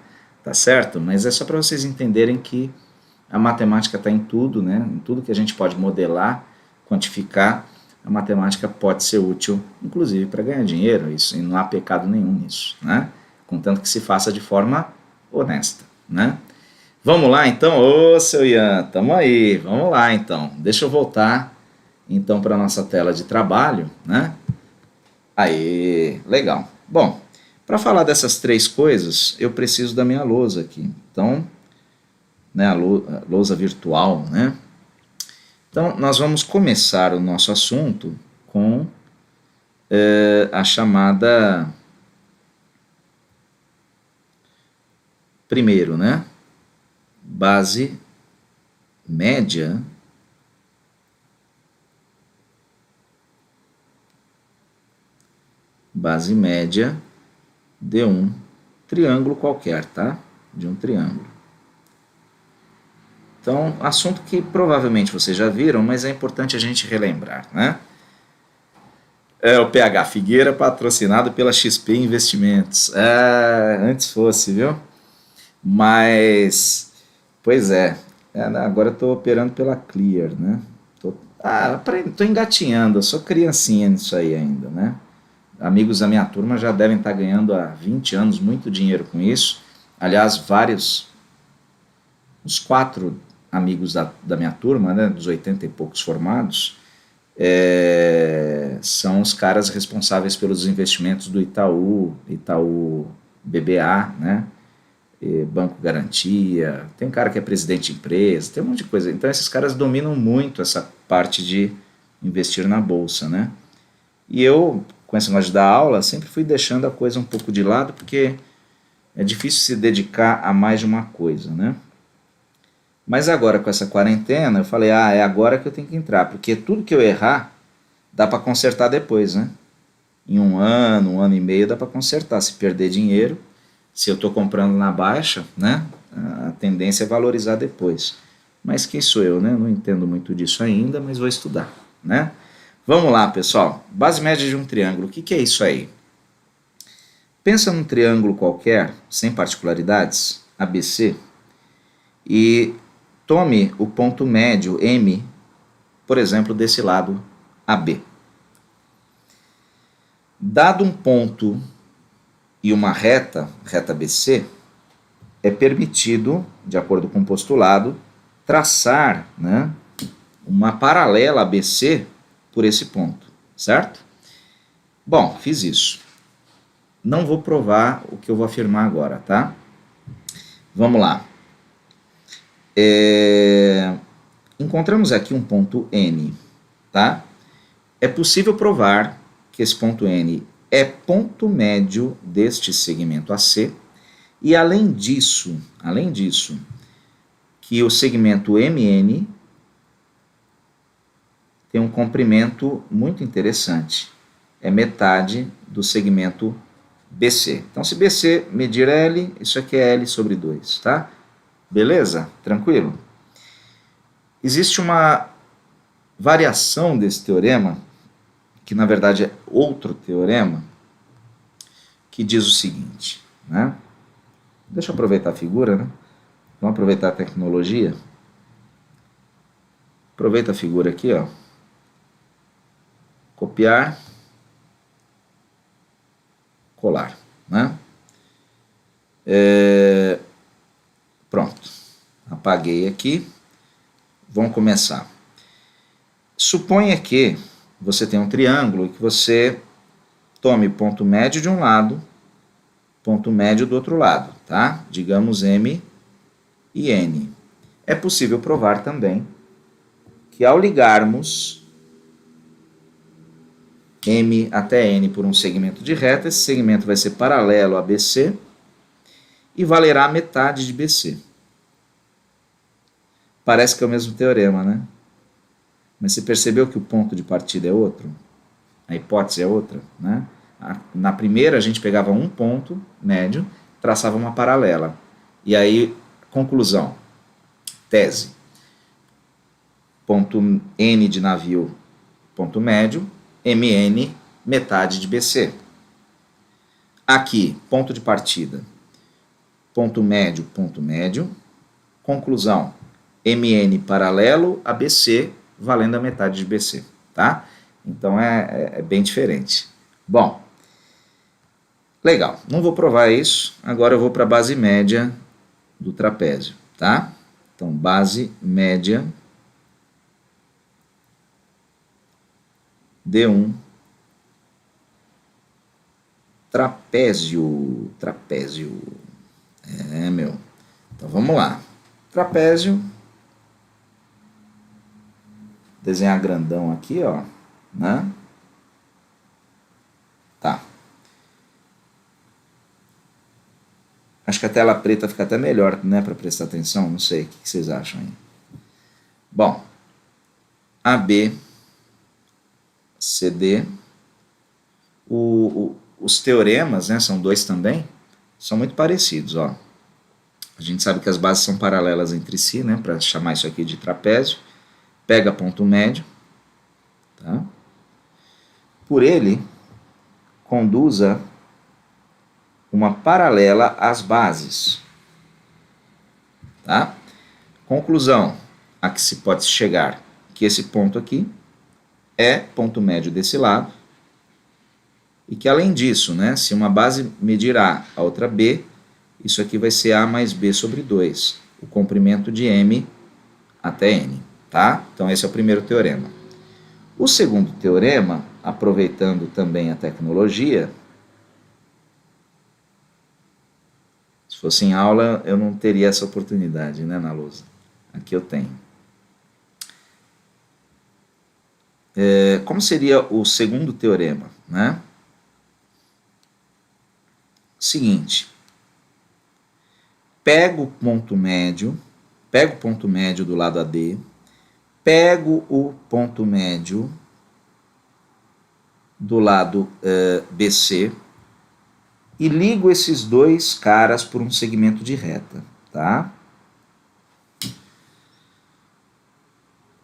Tá certo? Mas é só para vocês entenderem que a matemática está em tudo, né? Em tudo que a gente pode modelar, quantificar, a matemática pode ser útil, inclusive para ganhar dinheiro, isso, e não há pecado nenhum nisso, né? Contanto que se faça de forma honesta, né? Vamos lá então, ô seu Ian, tamo aí, vamos lá então. Deixa eu voltar então para a nossa tela de trabalho, né? Aí, legal. Bom, para falar dessas três coisas, eu preciso da minha lousa aqui. Então, né, a lousa virtual, né? Então, nós vamos começar o nosso assunto com a chamada, primeiro, né? Base média de um triângulo qualquer, tá? De um triângulo. Então, assunto que provavelmente vocês já viram, mas é importante a gente relembrar, né? É o PH Figueira, patrocinado pela XP Investimentos. Antes fosse, viu? Mas, pois agora eu estou operando pela Clear, né? Tô engatinhando, eu sou criancinha nisso aí ainda, né? Amigos da minha turma já devem estar ganhando há 20 anos muito dinheiro com isso. Aliás, uns 4 amigos da minha turma, né, dos 80 e poucos formados, são os caras responsáveis pelos investimentos do Itaú BBA, né, Banco Garantia, tem um cara que é presidente de empresa, tem um monte de coisa. Então esses caras dominam muito essa parte de investir na bolsa, né? E eu, com esse negócio de dar aula, sempre fui deixando a coisa um pouco de lado, porque é difícil se dedicar a mais de uma coisa, né? Mas agora, com essa quarentena, eu falei, é agora que eu tenho que entrar, porque tudo que eu errar, dá para consertar depois, né? Em um ano e meio, dá para consertar. Se perder dinheiro, se eu estou comprando na baixa, né? A tendência é valorizar depois. Mas quem sou eu, né? Não entendo muito disso ainda, mas vou estudar, né? Vamos lá, pessoal. Base média de um triângulo. O que é isso aí? Pensa num triângulo qualquer, sem particularidades, ABC, e tome o ponto médio, M, por exemplo, desse lado AB. Dado um ponto e uma reta BC, é permitido, de acordo com o postulado, traçar, né, uma paralela ABC por esse ponto, certo? Bom, fiz isso. Não vou provar o que eu vou afirmar agora, tá? Vamos lá. Encontramos aqui um ponto N, tá? É possível provar que esse ponto N é ponto médio deste segmento AC, e além disso, que o segmento MN tem um comprimento muito interessante, é metade do segmento BC. Então, se BC medir L, isso aqui é L sobre 2, tá? Beleza? Tranquilo? Existe uma variação desse teorema, que na verdade é outro teorema, que diz o seguinte, né? Deixa eu aproveitar a figura, né? Vamos aproveitar a tecnologia. Aproveita a figura aqui, ó. Copiar, colar, né? Pronto. Apaguei aqui. Vamos começar. Suponha que você tem um triângulo e que você tome ponto médio de um lado, ponto médio do outro lado, tá? Digamos M e N. É possível provar também que ao ligarmos M até N por um segmento de reta, esse segmento vai ser paralelo a BC e valerá metade de BC. Parece que é o mesmo teorema, né? Mas você percebeu que o ponto de partida é outro? A hipótese é outra, né? Na primeira a gente pegava um ponto médio, traçava uma paralela. E aí, conclusão, tese. Ponto N de navio, ponto médio, MN, metade de BC. Aqui, ponto de partida, ponto médio, conclusão, MN paralelo a BC, valendo a metade de BC, tá? Então é bem diferente. Bom, legal, não vou provar isso, agora eu vou para a base média do trapézio, tá? Então, base média D1, trapézio. Meu. Então, vamos lá. Trapézio. Desenhar grandão aqui, ó, né? Tá. Acho que a tela preta fica até melhor, né, para prestar atenção, não sei, o que vocês acham aí? Bom, AB, CD, os teoremas, né, são dois também, são muito parecidos, ó. A gente sabe que as bases são paralelas entre si, né, para chamar isso aqui de trapézio. Pega ponto médio, tá? Por ele, conduza uma paralela às bases, tá? Conclusão a que se pode chegar, que esse ponto aqui é ponto médio desse lado, e que além disso, né, se uma base medir A, a outra B, isso aqui vai ser A mais B sobre 2, o comprimento de M até N, tá? Então esse é o primeiro teorema. O segundo teorema, aproveitando também a tecnologia, se fosse em aula eu não teria essa oportunidade, né, na lousa. Aqui eu tenho. Como seria o segundo teorema, né? Seguinte, pego o ponto médio do lado AD, pego o ponto médio do lado BC e ligo esses dois caras por um segmento de reta, tá?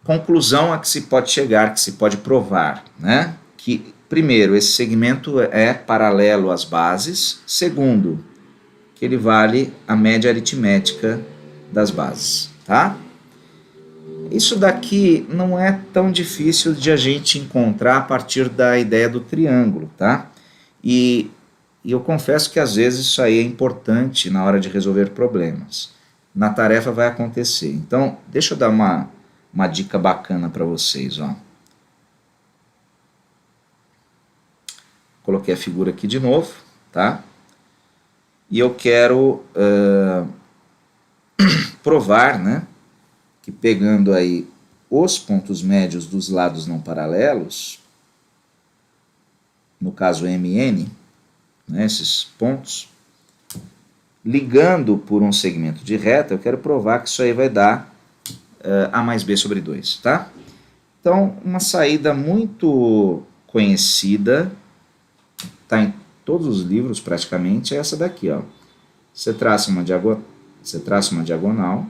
Conclusão a que se pode chegar, que se pode provar, né? Que, primeiro, esse segmento é paralelo às bases. Segundo, que ele vale a média aritmética das bases, tá? Isso daqui não é tão difícil de a gente encontrar a partir da ideia do triângulo, tá? E eu confesso que às vezes isso aí é importante na hora de resolver problemas. Na tarefa vai acontecer. Então, deixa eu dar uma dica bacana para vocês, ó. Coloquei a figura aqui de novo, tá? E eu quero provar, né, que pegando aí os pontos médios dos lados não paralelos, no caso MN, né, esses pontos, ligando por um segmento de reta, eu quero provar que isso aí vai dar A mais B sobre 2, tá? Então, uma saída muito conhecida, tá em todos os livros praticamente, é essa daqui, ó. Você traça uma diagonal,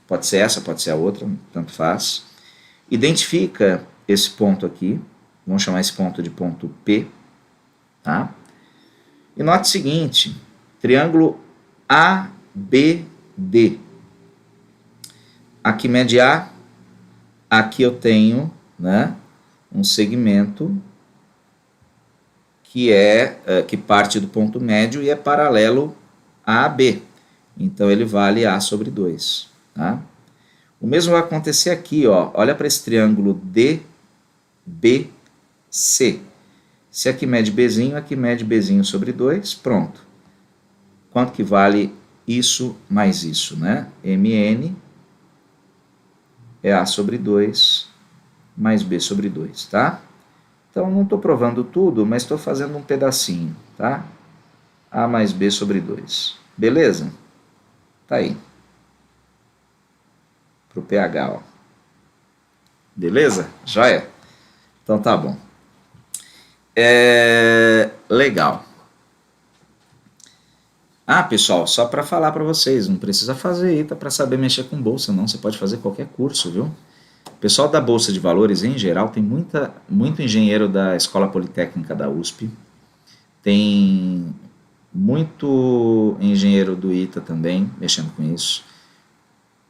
pode ser essa, pode ser a outra, tanto faz. Identifica esse ponto aqui, vamos chamar esse ponto de ponto P, tá? E note o seguinte, triângulo ABD. aqui mede A, aqui eu tenho, né, um segmento que parte do ponto médio e é paralelo a AB. Então ele vale A sobre 2. Tá? O mesmo vai acontecer aqui, ó. Olha para esse triângulo DBC. Se aqui mede Bzinho, aqui mede Bzinho sobre 2, pronto. Quanto que vale isso mais isso, né? MN é A sobre 2 mais B sobre 2, tá? Então, não estou provando tudo, mas estou fazendo um pedacinho, tá? A mais B sobre 2. Beleza? Tá aí. Para o pH, ó. Beleza? Joia? Então tá bom. Legal. Ah, pessoal, só para falar para vocês, não precisa fazer ITA para saber mexer com bolsa, não. Você pode fazer qualquer curso, viu? O pessoal da Bolsa de Valores, em geral, tem muito engenheiro da Escola Politécnica da USP, tem muito engenheiro do ITA também, mexendo com isso,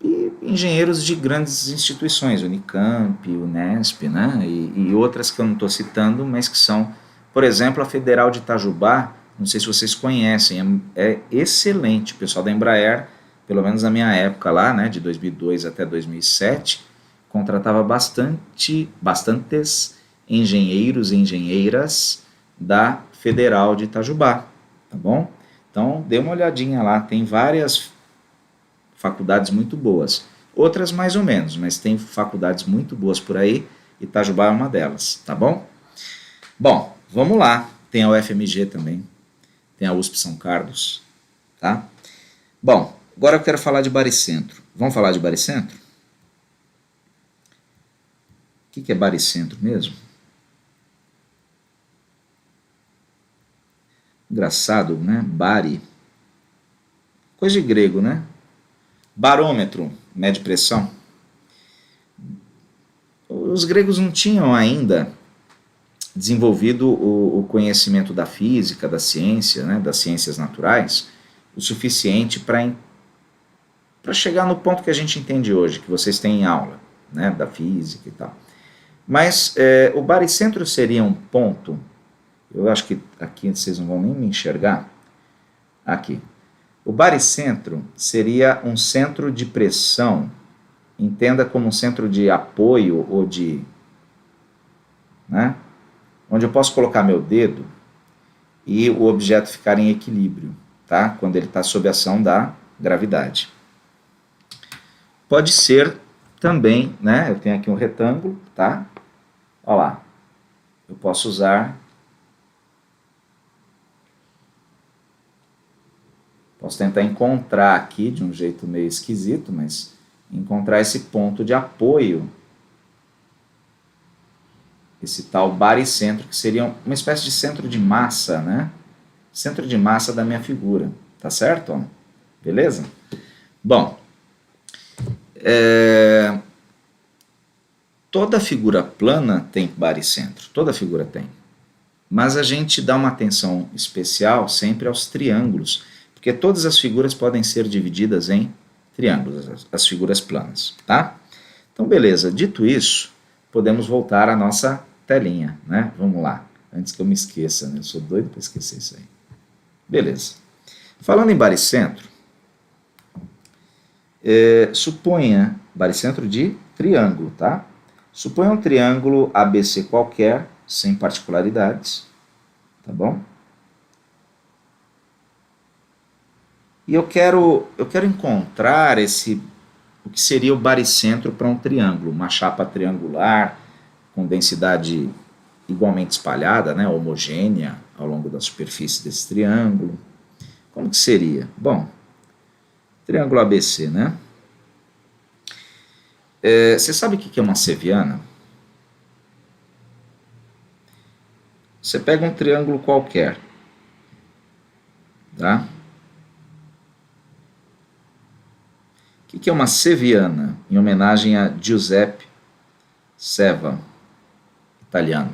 e engenheiros de grandes instituições, Unicamp, Unesp, né, e outras que eu não estou citando, mas que são, por exemplo, a Federal de Itajubá, não sei se vocês conhecem, é excelente, o pessoal da Embraer, pelo menos na minha época lá, né, de 2002 até 2007, contratava bastantes engenheiros e engenheiras da Federal de Itajubá, tá bom? Então, dê uma olhadinha lá, tem várias faculdades muito boas, outras mais ou menos, mas tem faculdades muito boas por aí, Itajubá é uma delas, tá bom? Bom, vamos lá, tem a UFMG também, tem a USP São Carlos, tá? Bom, agora eu quero falar de baricentro. Vamos falar de baricentro? O que é baricentro mesmo? Engraçado, né? Bari. Coisa de grego, né? Barômetro, mede pressão. Os gregos não tinham ainda desenvolvido o conhecimento da física, da ciência, né? Das ciências naturais, o suficiente para chegar no ponto que a gente entende hoje, que vocês têm em aula, né? Da física e tal. Mas o baricentro seria um ponto, eu acho que aqui vocês não vão nem me enxergar, aqui. O baricentro seria um centro de pressão, entenda como um centro de apoio ou de, né, onde eu posso colocar meu dedo e o objeto ficar em equilíbrio, tá, quando ele está sob a ação da gravidade. Pode ser também, né, eu tenho aqui um retângulo, tá? Olha lá, eu posso tentar encontrar aqui, de um jeito meio esquisito, mas encontrar esse ponto de apoio, esse tal baricentro, que seria uma espécie de centro de massa, né? Centro de massa da minha figura, tá certo? Beleza? Bom, toda figura plana tem baricentro, toda figura tem. Mas a gente dá uma atenção especial sempre aos triângulos, porque todas as figuras podem ser divididas em triângulos, as figuras planas, tá? Então, beleza, dito isso, podemos voltar à nossa telinha, né? Vamos lá, antes que eu me esqueça, né? Eu sou doido para esquecer isso aí. Beleza. Falando em baricentro, suponha baricentro de triângulo, tá? Suponha um triângulo ABC qualquer, sem particularidades, tá bom? E eu quero encontrar o que seria o baricentro para um triângulo, uma chapa triangular com densidade igualmente espalhada, né, homogênea ao longo da superfície desse triângulo. Como que seria? Bom, triângulo ABC, né? Você sabe o que é uma seviana? Você pega um triângulo qualquer, tá? O que é uma seviana? Em homenagem a Giuseppe Ceva, italiano.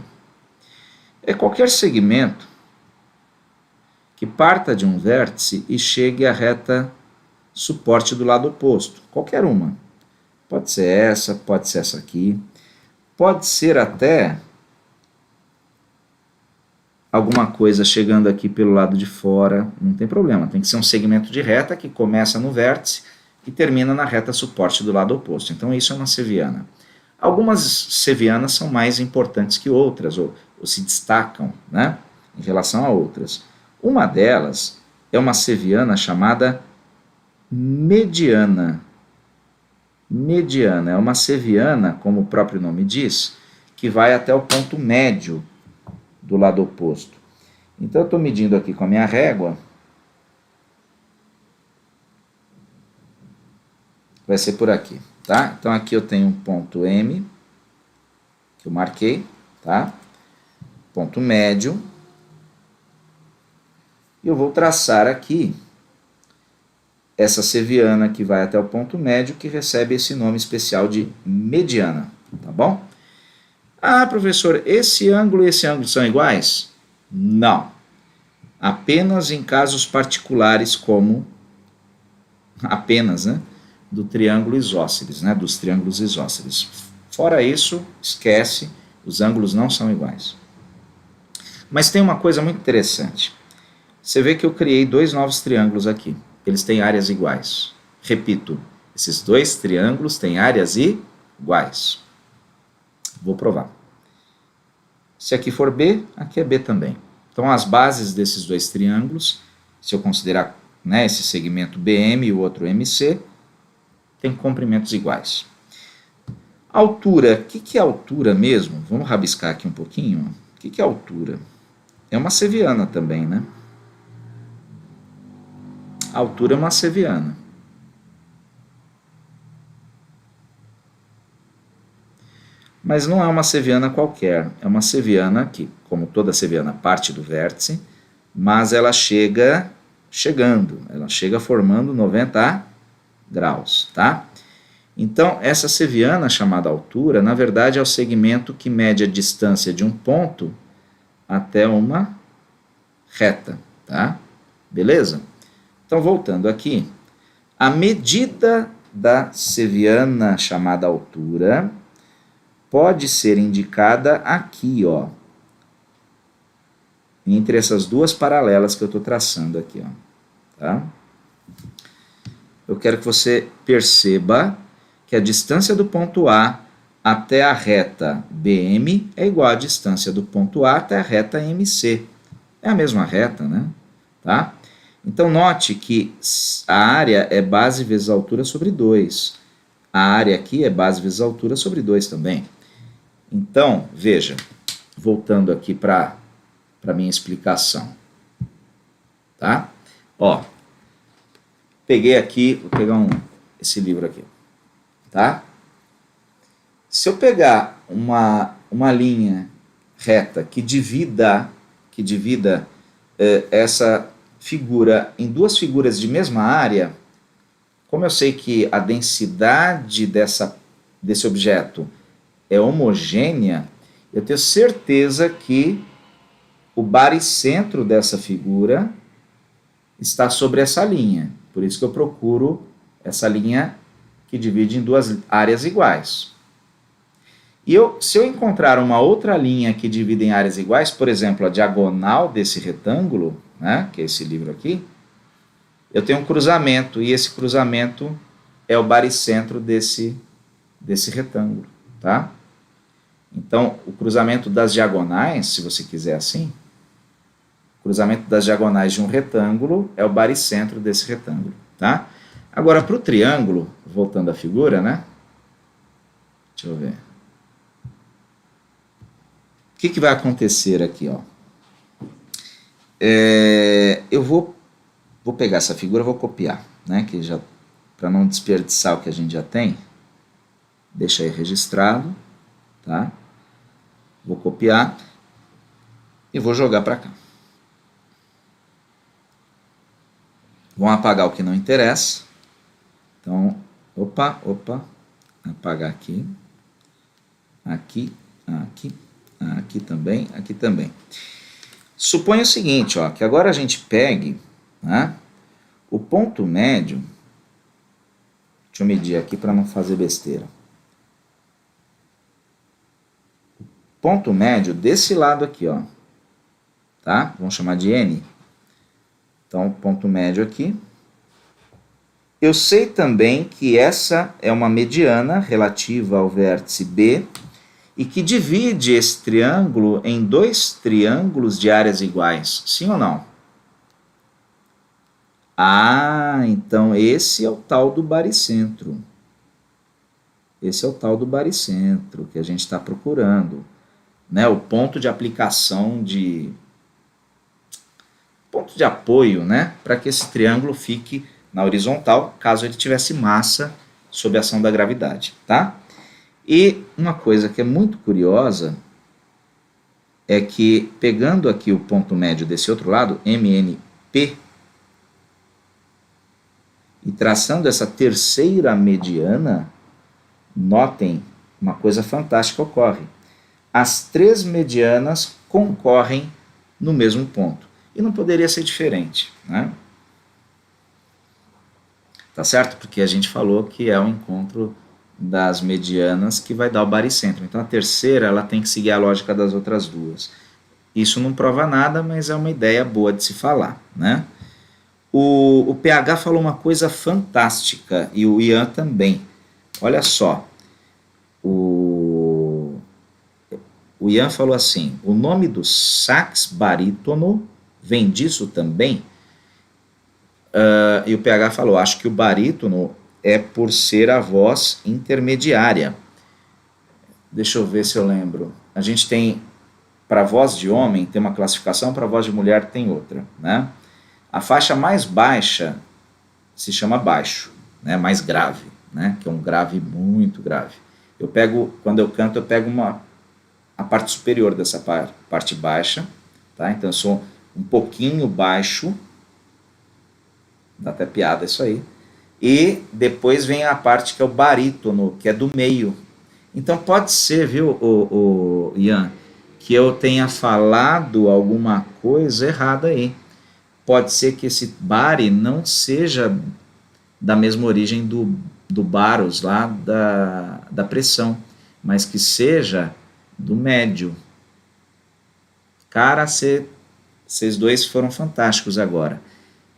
É qualquer segmento que parta de um vértice e chegue à reta suporte do lado oposto, qualquer uma. pode ser essa aqui, pode ser até alguma coisa chegando aqui pelo lado de fora, não tem problema, tem que ser um segmento de reta que começa no vértice e termina na reta suporte do lado oposto. Então isso é uma seviana. Algumas sevianas são mais importantes que outras, ou se destacam, né, em relação a outras. Uma delas é uma seviana chamada mediana. Mediana é uma seviana, como o próprio nome diz, que vai até o ponto médio do lado oposto. Então eu estou medindo aqui com a minha régua. Vai ser por aqui, tá? Então aqui eu tenho um ponto M, que eu marquei, tá? Ponto médio. E eu vou traçar aqui essa seviana que vai até o ponto médio, que recebe esse nome especial de mediana, tá bom? Ah, professor, esse ângulo e esse ângulo são iguais? Não. Apenas em casos particulares, como apenas, né, do triângulo isósceles, né, dos triângulos isósceles. Fora isso, esquece, os ângulos não são iguais. Mas tem uma coisa muito interessante. Você vê que eu criei dois novos triângulos aqui. Eles têm áreas iguais. Repito, esses dois triângulos têm áreas iguais. Vou provar. Se aqui for B, aqui é B também. Então, as bases desses dois triângulos, se eu considerar, né, esse segmento BM e o outro MC, tem comprimentos iguais. Altura. O que é altura mesmo? Vamos rabiscar aqui um pouquinho. O que é altura? É uma seviana também, né? A altura é uma seviana. Mas não é uma seviana qualquer, é uma seviana que, como toda seviana, parte do vértice, mas ela chega formando 90 graus, tá? Então, essa seviana chamada altura, na verdade, é o segmento que mede a distância de um ponto até uma reta, tá? Beleza? Então, voltando aqui, a medida da seviana chamada altura pode ser indicada aqui, ó, entre essas duas paralelas que eu estou traçando aqui, ó, tá? Eu quero que você perceba que a distância do ponto A até a reta BM é igual à distância do ponto A até a reta MC. É a mesma reta, né? Tá? Então, note que a área é base vezes a altura sobre 2. A área aqui é base vezes a altura sobre 2 também. Então, veja, voltando aqui para a minha explicação. Tá? Ó, peguei aqui, vou pegar esse livro aqui. Tá? Se eu pegar uma linha reta que divida essa figura em duas figuras de mesma área, como eu sei que a densidade desse objeto é homogênea, eu tenho certeza que o baricentro dessa figura está sobre essa linha. Por isso que eu procuro essa linha que divide em duas áreas iguais. E se eu encontrar uma outra linha que divide em áreas iguais, por exemplo, a diagonal desse retângulo, né, que é esse livro aqui, eu tenho um cruzamento, e esse cruzamento é o baricentro desse retângulo, tá? Então, o cruzamento das diagonais, se você quiser assim, o cruzamento das diagonais de um retângulo é o baricentro desse retângulo, tá? Agora, para o triângulo, voltando à figura, né? Deixa eu ver. O que vai acontecer aqui, ó? Eu vou pegar essa figura, vou copiar, né? Que já, para não desperdiçar o que a gente já tem, deixa aí registrado, tá? Vou copiar e vou jogar para cá. Vamos apagar o que não interessa. Então, opa, apagar aqui, aqui também, aqui também. Suponha o seguinte, ó, que agora a gente pegue, né, o ponto médio Deixa eu medir aqui para não fazer besteira. Ponto médio desse lado aqui, ó, tá? Vamos chamar de N. Então, ponto médio aqui. Eu sei também que essa é uma mediana relativa ao vértice B e que divide esse triângulo em dois triângulos de áreas iguais. Sim ou não? Ah, então esse é o tal do baricentro. Esse é o tal do baricentro que a gente está procurando, né? O ponto de aplicação ponto de apoio, né? Para que esse triângulo fique na horizontal, caso ele tivesse massa sob a ação da gravidade, tá? E uma coisa que é muito curiosa é que, pegando aqui o ponto médio desse outro lado, MNP, e traçando essa terceira mediana, notem, uma coisa fantástica ocorre. As três medianas concorrem no mesmo ponto. E não poderia ser diferente, né? Tá certo? Porque a gente falou que é o encontro das medianas que vai dar o baricentro. Então a terceira ela tem que seguir a lógica das outras duas. Isso não prova nada, mas é uma ideia boa de se falar, né? O PH falou uma coisa fantástica e o Ian também. Olha só, o Ian falou assim, o nome do sax barítono vem disso também? E o PH falou, acho que o barítono é por ser a voz intermediária. Deixa eu ver se eu lembro. A gente tem, para voz de homem, tem uma classificação, para voz de mulher tem outra, né? A faixa mais baixa se chama baixo, né? Mais grave, né? Que é um grave muito grave. Eu pego, quando eu canto, eu pego a parte superior dessa parte baixa, tá? Então eu sou um pouquinho baixo, dá até piada isso aí, e depois vem a parte que é o barítono, que é do meio. Então pode ser, viu, o Ian, que eu tenha falado alguma coisa errada aí. Pode ser que esse bari não seja da mesma origem do baros lá da pressão, mas que seja do médio. Cara, vocês dois foram fantásticos agora.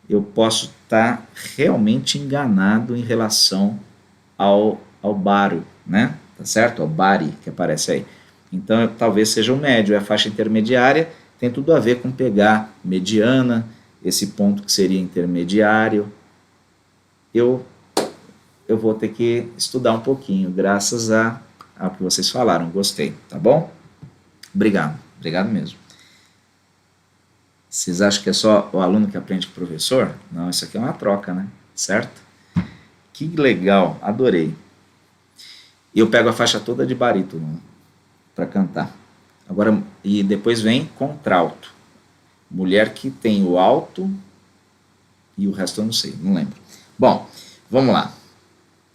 Eu posso estar realmente enganado em relação ao baro, né? Tá certo? Ao bari que aparece aí. Então, talvez seja o médio, a faixa intermediária tem tudo a ver com pegar mediana, esse ponto que seria intermediário. Eu vou ter que estudar um pouquinho, graças ao que vocês falaram, gostei, tá bom? Obrigado mesmo. Vocês acham que é só o aluno que aprende com o professor? Não, isso aqui é uma troca, né? Certo? Que legal, adorei. Eu pego a faixa toda de barítono para cantar. Agora, e depois vem contralto. Mulher que tem o alto e o resto eu não sei, não lembro. Bom, vamos lá.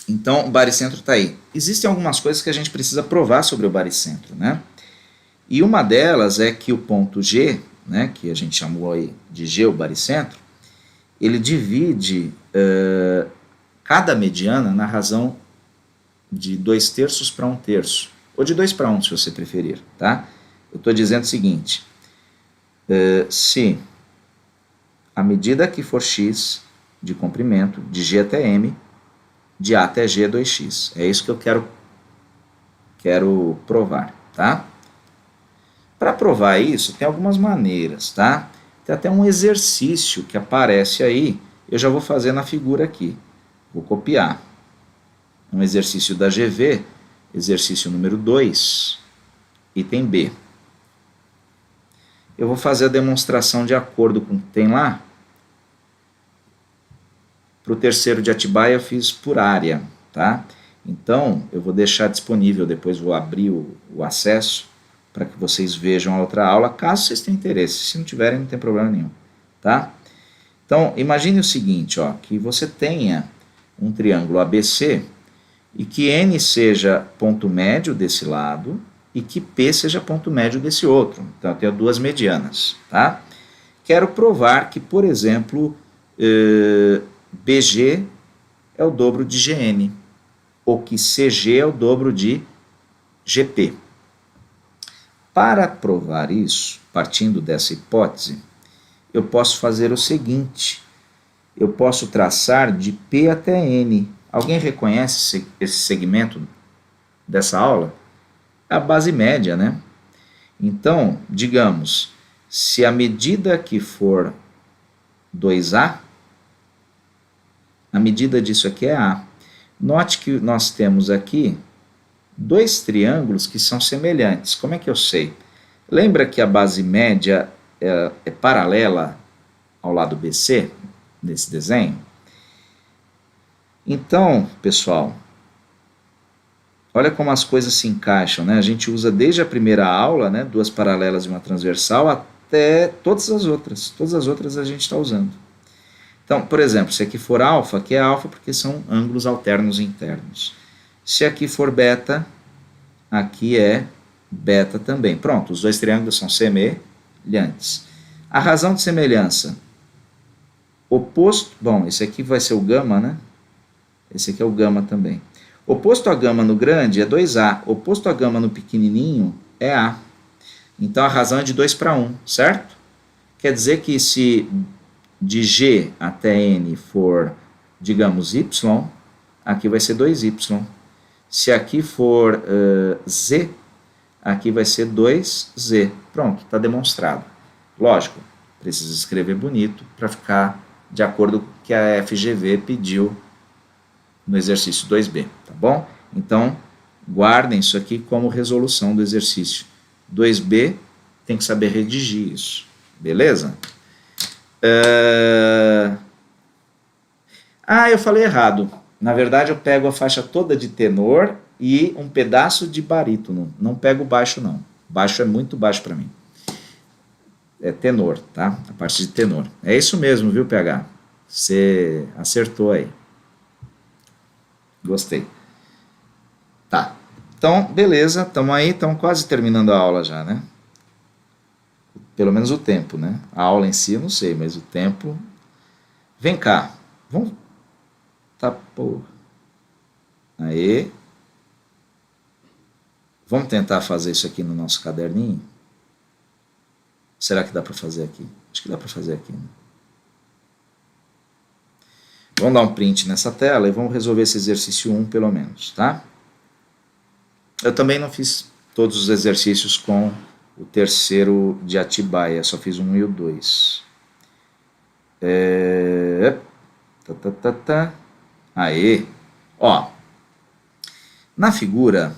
Então, o baricentro está aí. Existem algumas coisas que a gente precisa provar sobre o baricentro, né? E uma delas é que o ponto G, né, que a gente chamou aí de G, o baricentro, ele divide cada mediana na razão de 2/3 para 1/3, ou de 2 para 1, se você preferir, tá? Eu estou dizendo o seguinte, se a medida que for x de comprimento, de G até M, de A até G é 2x. É isso que eu quero provar, tá? Para provar isso, tem algumas maneiras, tá? Tem até um exercício que aparece aí, eu já vou fazer na figura aqui. Vou copiar. Um exercício da GV, exercício número 2, item B. Eu vou fazer a demonstração de acordo com o que tem lá. Para o terceiro de Atibaia eu fiz por área, tá? Então, eu vou deixar disponível, depois vou abrir o acesso para que vocês vejam a outra aula, caso vocês tenham interesse. Se não tiverem, não tem problema nenhum, tá? Então, imagine o seguinte, ó, que você tenha um triângulo ABC e que N seja ponto médio desse lado e que P seja ponto médio desse outro. Então, eu tenho duas medianas, tá? Quero provar que, por exemplo, BG é o dobro de GN, ou que CG é o dobro de GP. Para provar isso, partindo dessa hipótese, eu posso fazer o seguinte, eu posso traçar de P até N. Alguém reconhece esse segmento dessa aula? A base média, né? Então, digamos, se a medida aqui for 2A, a medida disso aqui é A. Note que nós temos aqui dois triângulos que são semelhantes. Como é que eu sei? Lembra que a base média é paralela ao lado BC, nesse desenho? Então, pessoal, olha como as coisas se encaixam, né? A gente usa desde a primeira aula, né, duas paralelas e uma transversal, até todas as outras a gente está usando. Então, por exemplo, se aqui for alfa, aqui é alfa porque são ângulos alternos internos. Se aqui for beta, aqui é beta também. Pronto, os dois triângulos são semelhantes. A razão de semelhança, oposto, bom, esse aqui vai ser o gama, né? Esse aqui é o gama também. Oposto a gama no grande é 2A, oposto a gama no pequenininho é A. Então a razão é de 2 para 1, certo? Quer dizer que se de G até N for, digamos, Y, aqui vai ser 2Y. Se aqui for Z, aqui vai ser 2Z. Pronto, está demonstrado. Lógico, precisa escrever bonito para ficar de acordo com o que a FGV pediu no exercício 2B, tá bom? Então, guardem isso aqui como resolução do exercício 2B, tem que saber redigir isso, beleza? Eu falei errado. Na verdade, eu pego a faixa toda de tenor e um pedaço de barítono. Não pego baixo, não. Baixo é muito baixo para mim. É tenor, tá? A parte de tenor. É isso mesmo, viu, PH? Você acertou aí. Gostei. Tá. Então, beleza. Estamos aí. Estamos quase terminando a aula já, né? Pelo menos o tempo, né? A aula em si eu não sei, mas o tempo... Vem cá. Vamos... Tá, porra. Aí. Vamos tentar fazer isso aqui no nosso caderninho? Será que dá para fazer aqui? Acho que dá para fazer aqui, né? Vamos dar um print nessa tela e vamos resolver esse exercício 1 pelo menos, tá? Eu também não fiz todos os exercícios com o terceiro de Atibaia, só fiz o 1 e o 2. Aê! Ó, na figura,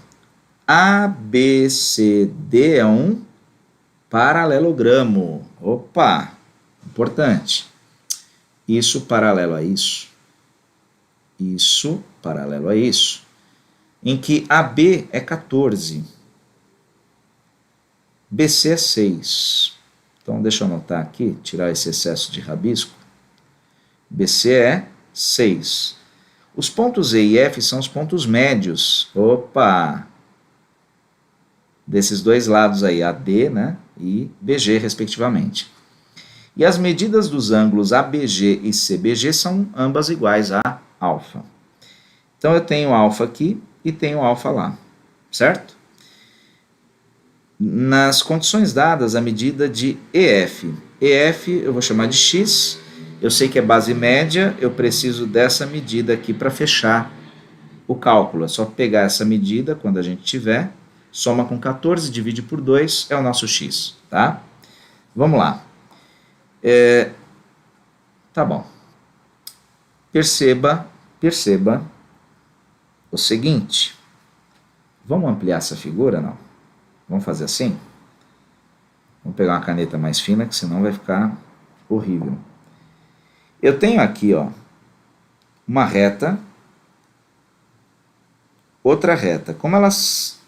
ABCD é um paralelogramo. Opa! Importante. Isso paralelo a isso. Isso paralelo a isso. Em que AB é 14. BC é 6. Então, deixa eu anotar aqui, tirar esse excesso de rabisco. BC é 6. Os pontos E e F são os pontos médios. Opa! Desses dois lados aí, AD, né, e BG, respectivamente. E as medidas dos ângulos ABG e CBG são ambas iguais a alfa. Então, eu tenho alfa aqui e tenho alfa lá, certo? Nas condições dadas, a medida de EF. EF eu vou chamar de X, eu sei que é base média, eu preciso dessa medida aqui para fechar o cálculo. É só pegar essa medida, quando a gente tiver, soma com 14, divide por 2, é o nosso X, tá? Vamos lá. Tá bom. Perceba o seguinte. Vamos ampliar essa figura, não? Vamos fazer assim? Vamos pegar uma caneta mais fina, que senão vai ficar horrível. Eu tenho aqui, ó, uma reta, outra reta. Como elas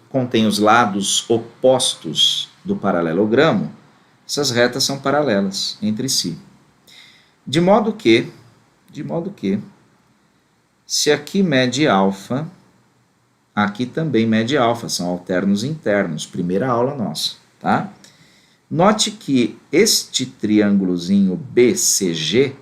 contêm os lados opostos do paralelogramo, essas retas são paralelas entre si. De modo que, se aqui mede alfa, aqui também mede alfa, são alternos internos, primeira aula nossa, tá? Note que este triângulozinho BCG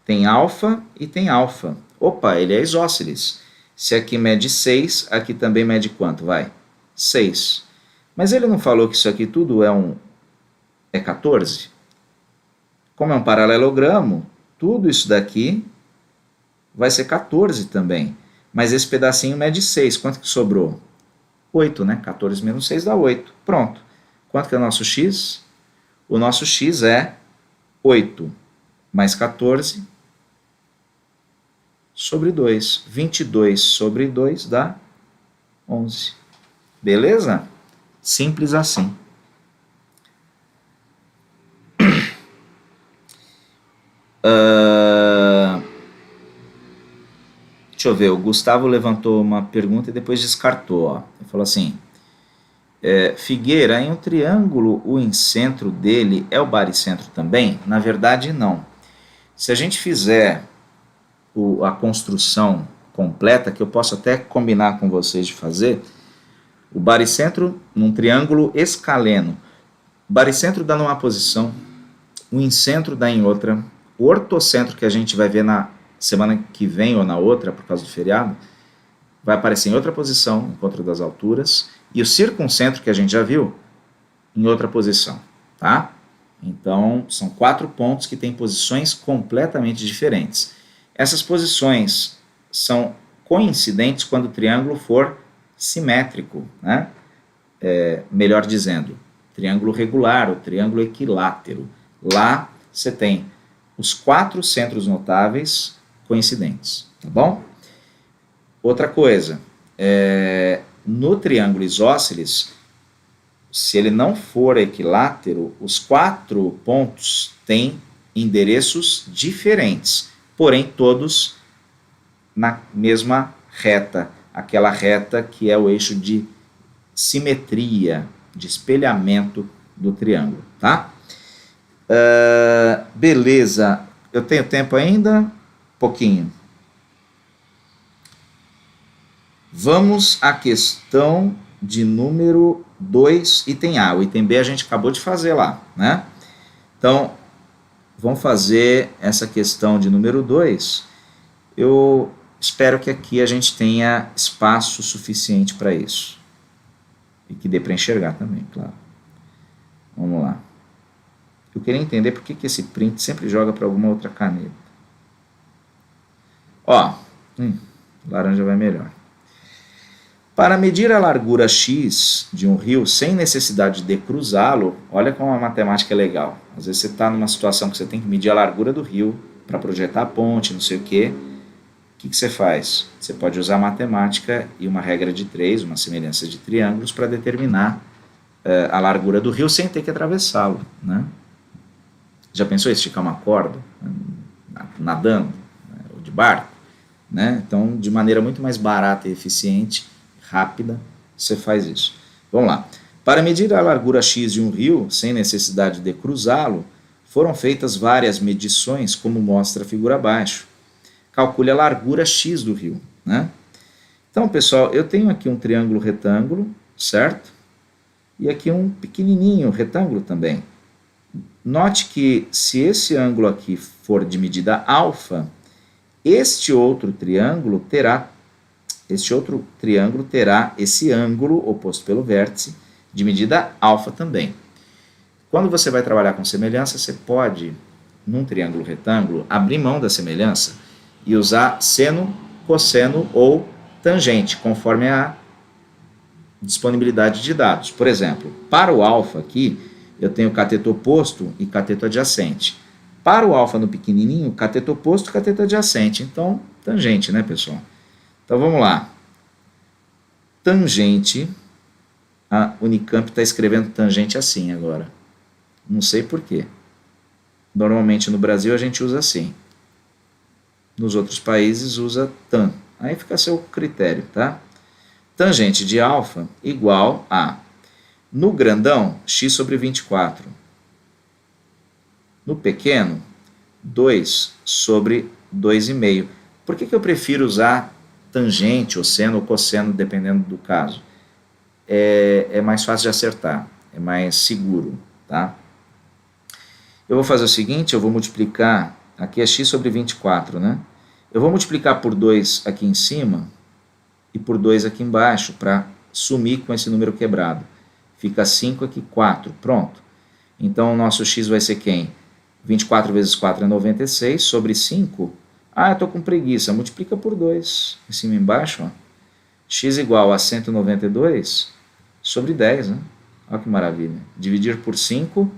tem alfa e tem alfa. Opa, ele é isósceles. Se aqui mede 6, aqui também mede quanto? Vai, 6. Mas ele não falou que isso aqui tudo é 14? Como é um paralelogramo, tudo isso daqui vai ser 14 também. Mas esse pedacinho mede 6. Quanto que sobrou? 8, né? 14 menos 6 dá 8. Pronto. Quanto que é o nosso x? O nosso x é 8 mais 14 sobre 2. 22 sobre 2 dá 11. Beleza? Simples assim. Deixa eu ver, o Gustavo levantou uma pergunta e depois descartou. Ó. Ele falou assim, Figueira, em um triângulo, o incentro dele é o baricentro também? Na verdade, não. Se a gente fizer a construção completa, que eu posso até combinar com vocês de fazer, o baricentro num triângulo escaleno. O baricentro dá numa posição, o incentro dá em outra, o ortocentro que a gente vai ver na semana que vem ou na outra, por causa do feriado, vai aparecer em outra posição, encontro das alturas, e o circuncentro que a gente já viu, em outra posição, tá? Então, são 4 pontos que têm posições completamente diferentes. Essas posições são coincidentes quando o triângulo for simétrico, né? Melhor dizendo, triângulo regular, ou triângulo equilátero. Lá você tem os 4 centros notáveis coincidentes, tá bom? Outra coisa, no triângulo isósceles, se ele não for equilátero, os 4 pontos têm endereços diferentes, porém todos na mesma reta, aquela reta que é o eixo de simetria, de espelhamento do triângulo, tá? Beleza, eu tenho tempo ainda? Pouquinho. Vamos à questão de número 2, item A. O item B a gente acabou de fazer lá, né? Então, vamos fazer essa questão de número 2. Eu espero que aqui a gente tenha espaço suficiente para isso. E que dê para enxergar também, claro. Vamos lá. Eu queria entender por que esse print sempre joga para alguma outra caneta. Ó, laranja vai melhor. Para medir a largura x de um rio sem necessidade de cruzá-lo, olha como a matemática é legal. Às vezes você está numa situação que você tem que medir a largura do rio para projetar a ponte, não sei o quê. O que você faz? Você pode usar matemática e uma regra de 3, uma semelhança de triângulos, para determinar a largura do rio sem ter que atravessá-lo, né? Já pensou em esticar uma corda nadando, né, ou de barco? Né? Então, de maneira muito mais barata e eficiente, rápida, você faz isso. Vamos lá. Para medir a largura x de um rio, sem necessidade de cruzá-lo, foram feitas várias medições, como mostra a figura abaixo. Calcule a largura x do rio, né? Então, pessoal, eu tenho aqui um triângulo retângulo, certo? E aqui um pequenininho retângulo também. Note que se esse ângulo aqui for de medida alfa, este outro triângulo terá esse ângulo oposto pelo vértice de medida alfa também. Quando você vai trabalhar com semelhança, você pode, num triângulo retângulo, abrir mão da semelhança e usar seno, cosseno ou tangente, conforme a disponibilidade de dados. Por exemplo, para o alfa aqui, eu tenho cateto oposto e cateto adjacente. Para o alfa no pequenininho, cateto oposto e cateto adjacente. Então, tangente, né, pessoal? Então, vamos lá. Tangente. A Unicamp está escrevendo tangente assim agora. Não sei por quê. Normalmente no Brasil a gente usa assim. Nos outros países usa tan. Aí fica a seu critério, tá? Tangente de alfa igual a, no grandão, x sobre 24. No pequeno, 2 sobre 2,5. Por que eu prefiro usar tangente, ou seno, ou cosseno, dependendo do caso? É mais fácil de acertar, é mais seguro, tá? Eu vou fazer o seguinte, eu vou multiplicar, aqui é x sobre 24, né? Eu vou multiplicar por 2 aqui em cima e por 2 aqui embaixo para sumir com esse número quebrado. Fica 5 aqui, 4, pronto. Então o nosso x vai ser quem? 24 vezes 4 é 96, sobre 5. Ah, eu estou com preguiça, multiplica por 2, em cima e embaixo. Ó. X igual a 192 sobre 10, né? Olha que maravilha. Dividir por 5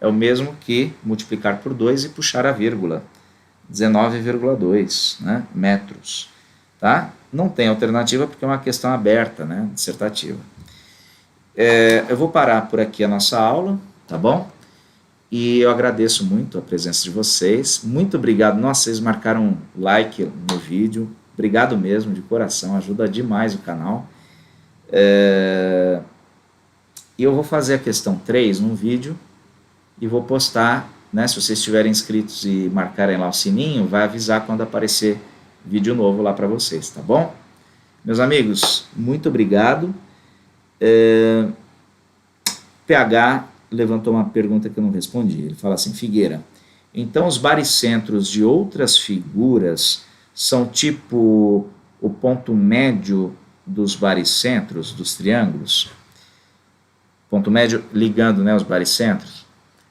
é o mesmo que multiplicar por 2 e puxar a vírgula. 19,2, né, metros. Tá? Não tem alternativa porque é uma questão aberta, né, dissertativa. Eu vou parar por aqui a nossa aula, tá bom? E eu agradeço muito a presença de vocês. Muito obrigado. Nossa, vocês marcaram like no vídeo. Obrigado mesmo, de coração. Ajuda demais o canal. E eu vou fazer a questão 3 num vídeo e vou postar, né, se vocês estiverem inscritos e marcarem lá o sininho, vai avisar quando aparecer vídeo novo lá para vocês, tá bom? Meus amigos, muito obrigado. PH levantou uma pergunta que eu não respondi. Ele fala assim: Figueira, então os baricentros de outras figuras são tipo o ponto médio dos baricentros, dos triângulos? Ponto médio ligando, né, os baricentros?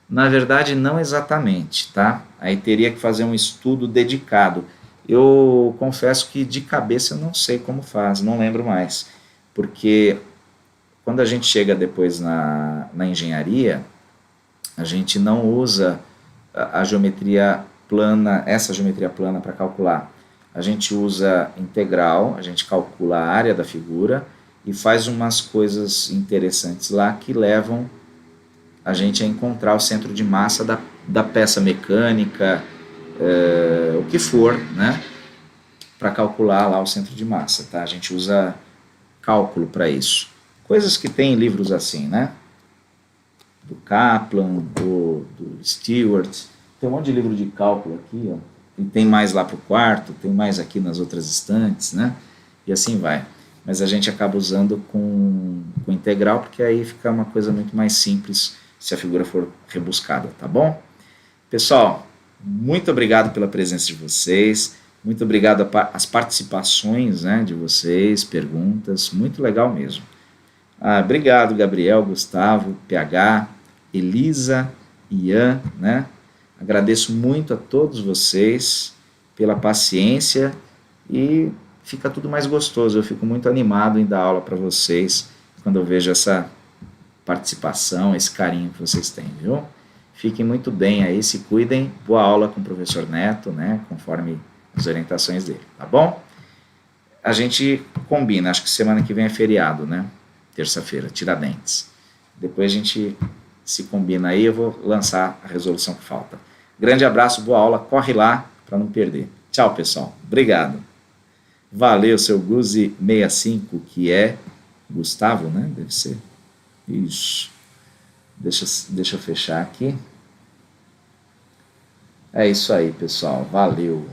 Na verdade, não exatamente, tá? Aí teria que fazer um estudo dedicado. Eu confesso que de cabeça eu não sei como faz, não lembro mais. Porque quando a gente chega depois na engenharia, a gente não usa a geometria plana, essa geometria plana para calcular. A gente usa integral, a gente calcula a área da figura e faz umas coisas interessantes lá que levam a gente a encontrar o centro de massa da peça mecânica, o que for, né, para calcular lá o centro de massa, tá? A gente usa cálculo para isso. Coisas que tem em livros assim, né? Do Kaplan, do Stewart, tem um monte de livro de cálculo aqui, ó. E tem mais lá para o quarto, tem mais aqui nas outras estantes, né? E assim vai. Mas a gente acaba usando com integral, porque aí fica uma coisa muito mais simples se a figura for rebuscada, tá bom? Pessoal, muito obrigado pela presença de vocês, muito obrigado às participações, né, de vocês, perguntas, muito legal mesmo. Obrigado, Gabriel, Gustavo, PH, Elisa, Ian, né? Agradeço muito a todos vocês pela paciência e fica tudo mais gostoso. Eu fico muito animado em dar aula para vocês quando eu vejo essa participação, esse carinho que vocês têm, viu? Fiquem muito bem aí, se cuidem. Boa aula com o professor Neto, né? Conforme as orientações dele, tá bom? A gente combina, acho que semana que vem é feriado, né? Terça-feira, Tiradentes. Depois a gente se combina aí, eu vou lançar a resolução que falta. Grande abraço, boa aula, corre lá para não perder. Tchau, pessoal. Obrigado. Valeu, seu Guzi65, que é Gustavo, né? Deve ser. Isso. Deixa eu fechar aqui. É isso aí, pessoal. Valeu.